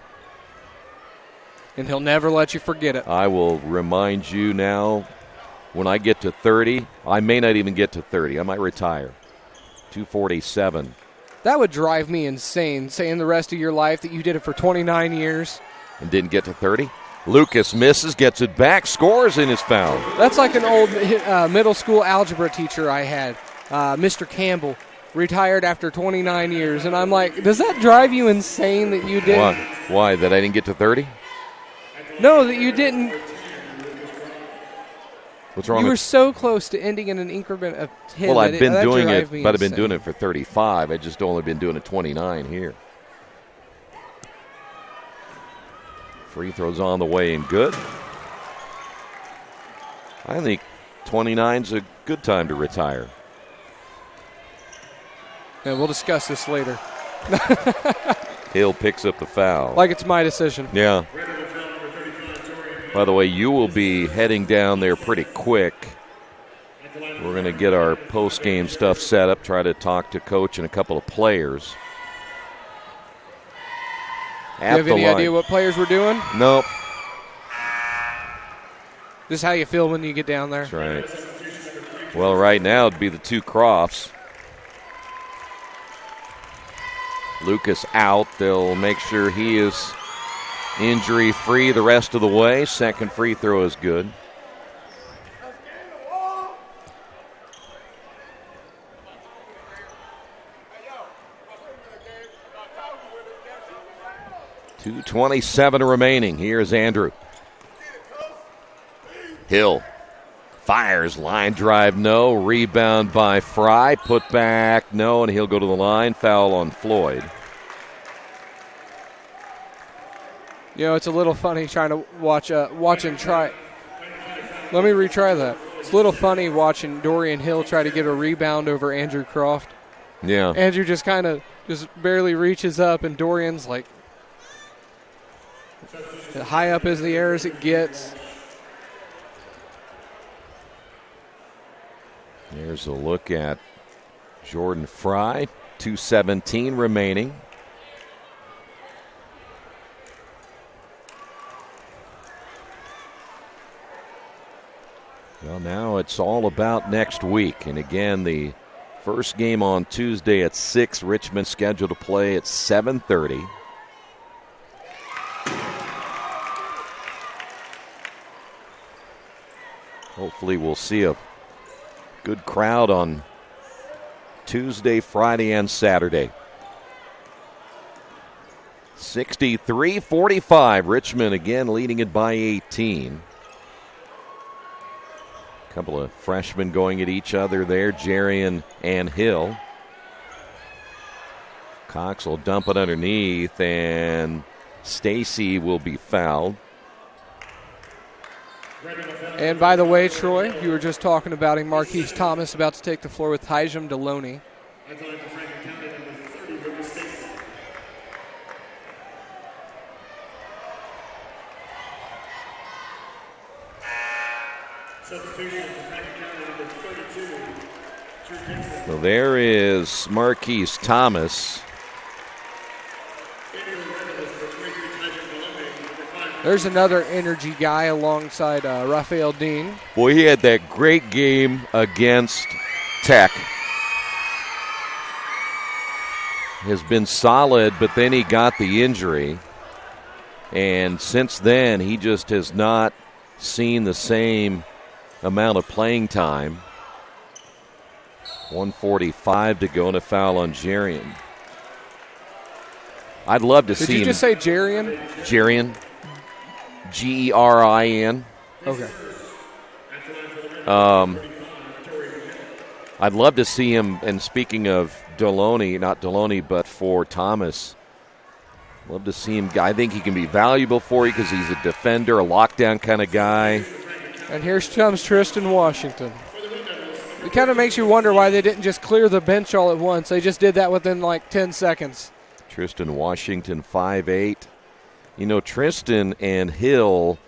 And he'll never let you forget it. I will remind you now, when I get to 30, I may not even get to 30. I might retire. 2:47. That would drive me insane, saying the rest of your life that you did it for 29 years. And didn't get to 30? Lucas misses, gets it back, scores, and is fouled. That's like an old middle school algebra teacher I had, Mr. Campbell, retired after 29 years. And I'm like, does that drive you insane that you did? Why? That I didn't get to 30? No, that you didn't. What's wrong? You were so close to ending in an increment of 10. Well, I've been doing it, but I've been doing it for 35. I just only been doing it 29 here. Free throws on the way and good. I think 29's a good time to retire. And we'll discuss this later. Hill picks up the foul. Like it's my decision. Yeah. By the way, you will be heading down there pretty quick. We're going to get our post-game stuff set up, try to talk to Coach and a couple of players. Do you have any idea what players were doing? Nope. This is how you feel when you get down there. That's right. Well, right now it'd be the two Crofts. Lucas out. They'll make sure he is injury-free the rest of the way. Second free throw is good. .227 remaining. Here's Andrew. Hill fires, line drive, no. Rebound by Fry, put back, no, and he'll go to the line. Foul on Floyd. You know, it's a little funny trying to watch and try. Let me retry that. It's a little funny watching Dorian Hill try to get a rebound over Andrew Croft. Yeah. Andrew just kind of just barely reaches up, and Dorian's like high up as the air as it gets. There's a look at Jordan Fry. 2:17 remaining. Well, now it's all about next week. And again, the first game on Tuesday at 6. Richmond scheduled to play at 7:30. Hopefully we'll see a good crowd on Tuesday, Friday, and Saturday. 63-45. Richmond again leading it by 18. A couple of freshmen going at each other there, Jarian and Hill. Cox will dump it underneath, and Stacy will be fouled. And by the way, Troy, you were just talking about him, Marquise Thomas about to take the floor with Hyjam Deloney. So there is Marquise Thomas. There's another energy guy alongside Raphael Dean. Boy, he had that great game against Tech. Has been solid, but then he got the injury. And since then, he just has not seen the same amount of playing time. 1:45 to go and a foul on Jarian. I'd love to see him. Did you just say Jarian? Jarian. Gerin. Okay. I'd love to see him, and speaking of Deloney, not Deloney, but for Thomas, love to see him. I think he can be valuable for you because he's a defender, a lockdown kind of guy. And here comes Tristan Washington. It kind of makes you wonder why they didn't just clear the bench all at once. They just did that within like 10 seconds. Tristan Washington, 5'8". You know, Tristan and Hill,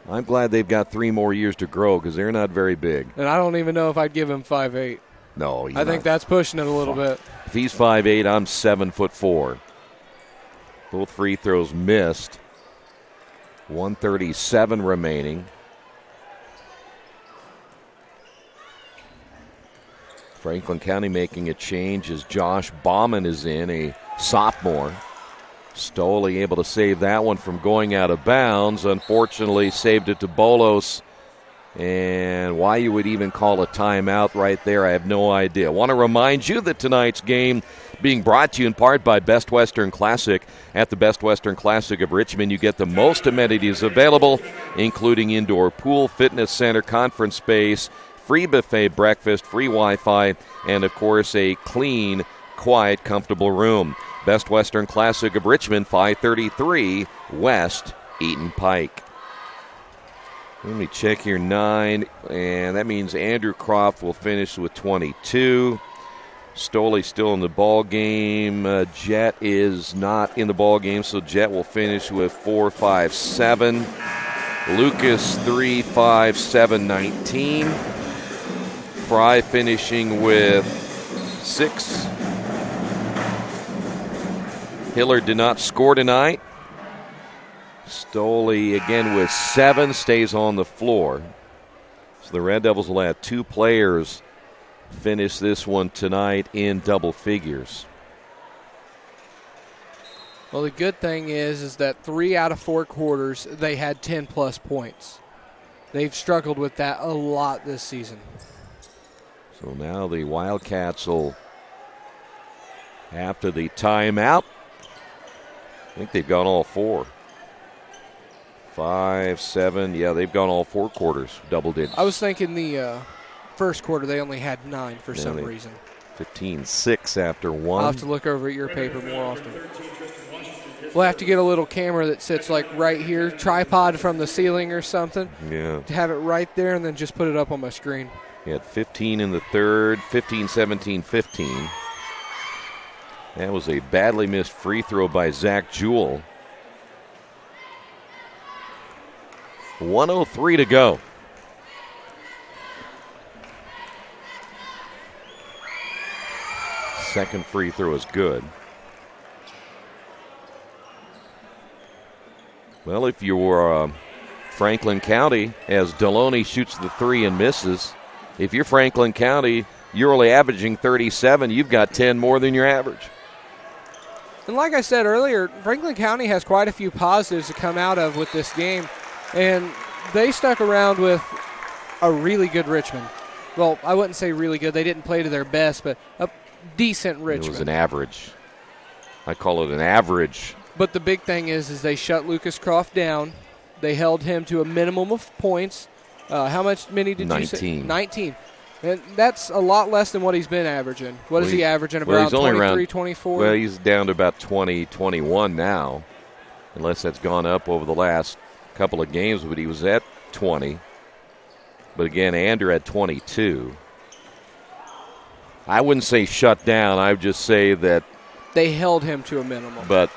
I'm glad they've got 3 more years to grow because they're not very big. And I don't even know if I'd give him 5'8". No, I think that's pushing it a little bit. If he's 5'8", I'm 7'4". Both free throws missed. 1:37 remaining. Franklin County making a change as Josh Bauman is in, a sophomore. Stoley able to save that one from going out of bounds. Unfortunately, saved it to Bolos, And why you would even call a timeout right there, I have no idea. I want to remind you that tonight's game being brought to you in part by Best Western Classic. At the Best Western Classic of Richmond, you get the most amenities available, including indoor pool, fitness center, conference space, free buffet breakfast, free Wi-Fi, and, of course, a clean, quiet, comfortable room. Best Western Classic of Richmond, 533 West Eaton Pike. Let me check here, 9, and that means Andrew Croft will finish with 22. Stoley still in the ball game. Jet is not in the ball game, so Jet will finish with 4, 5, 7. Lucas 3, 5, 7, 19. Fry finishing with 6. Hillard did not score tonight. Stoley again with 7, stays on the floor. So the Red Devils will have 2 players finish this one tonight in double figures. Well, the good thing is that 3 out of 4 quarters, they had 10-plus points. They've struggled with that a lot this season. So now the Wildcats will, after the timeout, I think they've gone all 4. 5, 7, yeah, they've gone all 4 quarters, double digits. I was thinking the first quarter they only had 9 for some reason. 15-6 after 1. I'll have to look over at your paper more often. We'll have to get a little camera that sits like right here, tripod from the ceiling or something. Yeah. To have it right there and then just put it up on my screen. He had 15 in the third, 15, 17, 15. That was a badly missed free throw by Zach Jewell. 1:03 to go. Second free throw is good. Well, if you were Franklin County, as Deloney shoots the 3 and misses, if you're Franklin County, you're only averaging 37. You've got 10 more than your average. And like I said earlier, Franklin County has quite a few positives to come out of with this game. And they stuck around with a really good Richmond. Well, I wouldn't say really good. They didn't play to their best, but a decent Richmond. It was an average. I call it an average. But the big thing is they shut Lucas Croft down. They held him to a minimum of points. How many did 19. You say? 19. And that's a lot less than what he's been averaging. What is he averaging, about 23, 24? Well, he's down to about 20, 21 now, unless that's gone up over the last couple of games, but he was at 20. But again, Andrew had 22. I wouldn't say shut down. I would just say that they held him to a minimum. But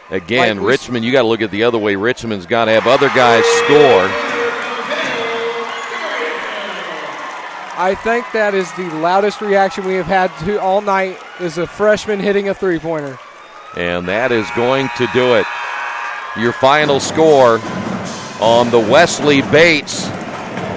again, like Richmond, you got to look at the other way. Richmond's got to have other guys score. I think that is the loudest reaction we have had to all night is a freshman hitting a three-pointer. And that is going to do it. Your final score on the Wesley Bates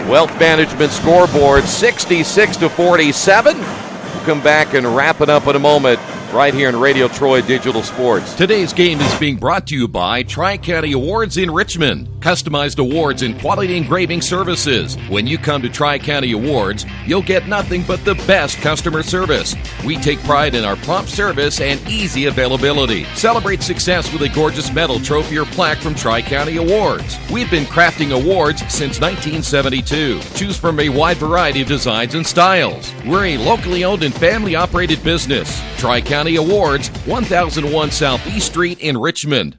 Wealth Management scoreboard, 66-47. We'll come back and wrap it up in a moment right here in Radio Troy Digital Sports. Today's game is being brought to you by Tri-County Awards in Richmond. Customized awards and quality engraving services. When you come to Tri-County Awards, you'll get nothing but the best customer service. We take pride in our prompt service and easy availability. Celebrate success with a gorgeous medal, trophy, or plaque from Tri-County Awards. We've been crafting awards since 1972. Choose from a wide variety of designs and styles. We're a locally owned and family-operated business. Tri-County Awards, 1001 Southeast Street in Richmond.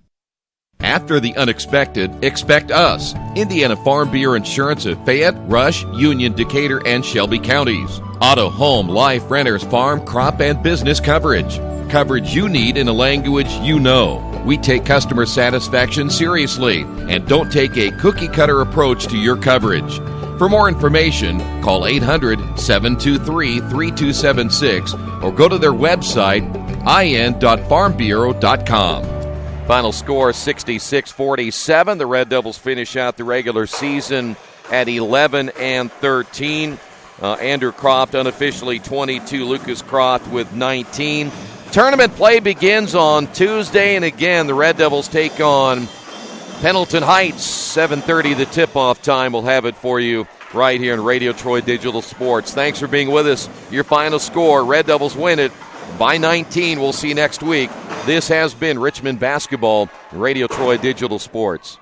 After the unexpected, expect us. Indiana Farm Bureau Insurance of Fayette, Rush, Union, Decatur, and Shelby counties. Auto, home, life, renters, farm, crop, and business coverage. Coverage you need in a language you know. We take customer satisfaction seriously and don't take a cookie-cutter approach to your coverage. For more information, call 800-723-3276 or go to their website, in.farmbureau.com. Final score, 66-47. The Red Devils finish out the regular season at 11-13. Andrew Croft unofficially 22. Lucas Croft with 19. Tournament play begins on Tuesday, and again, the Red Devils take on Pendleton Heights, 7:30 the tip-off time. We'll have it for you right here in Radio Troy Digital Sports. Thanks for being with us. Your final score, Red Devils win it by 19. We'll see you next week. This has been Richmond Basketball, Radio Troy Digital Sports.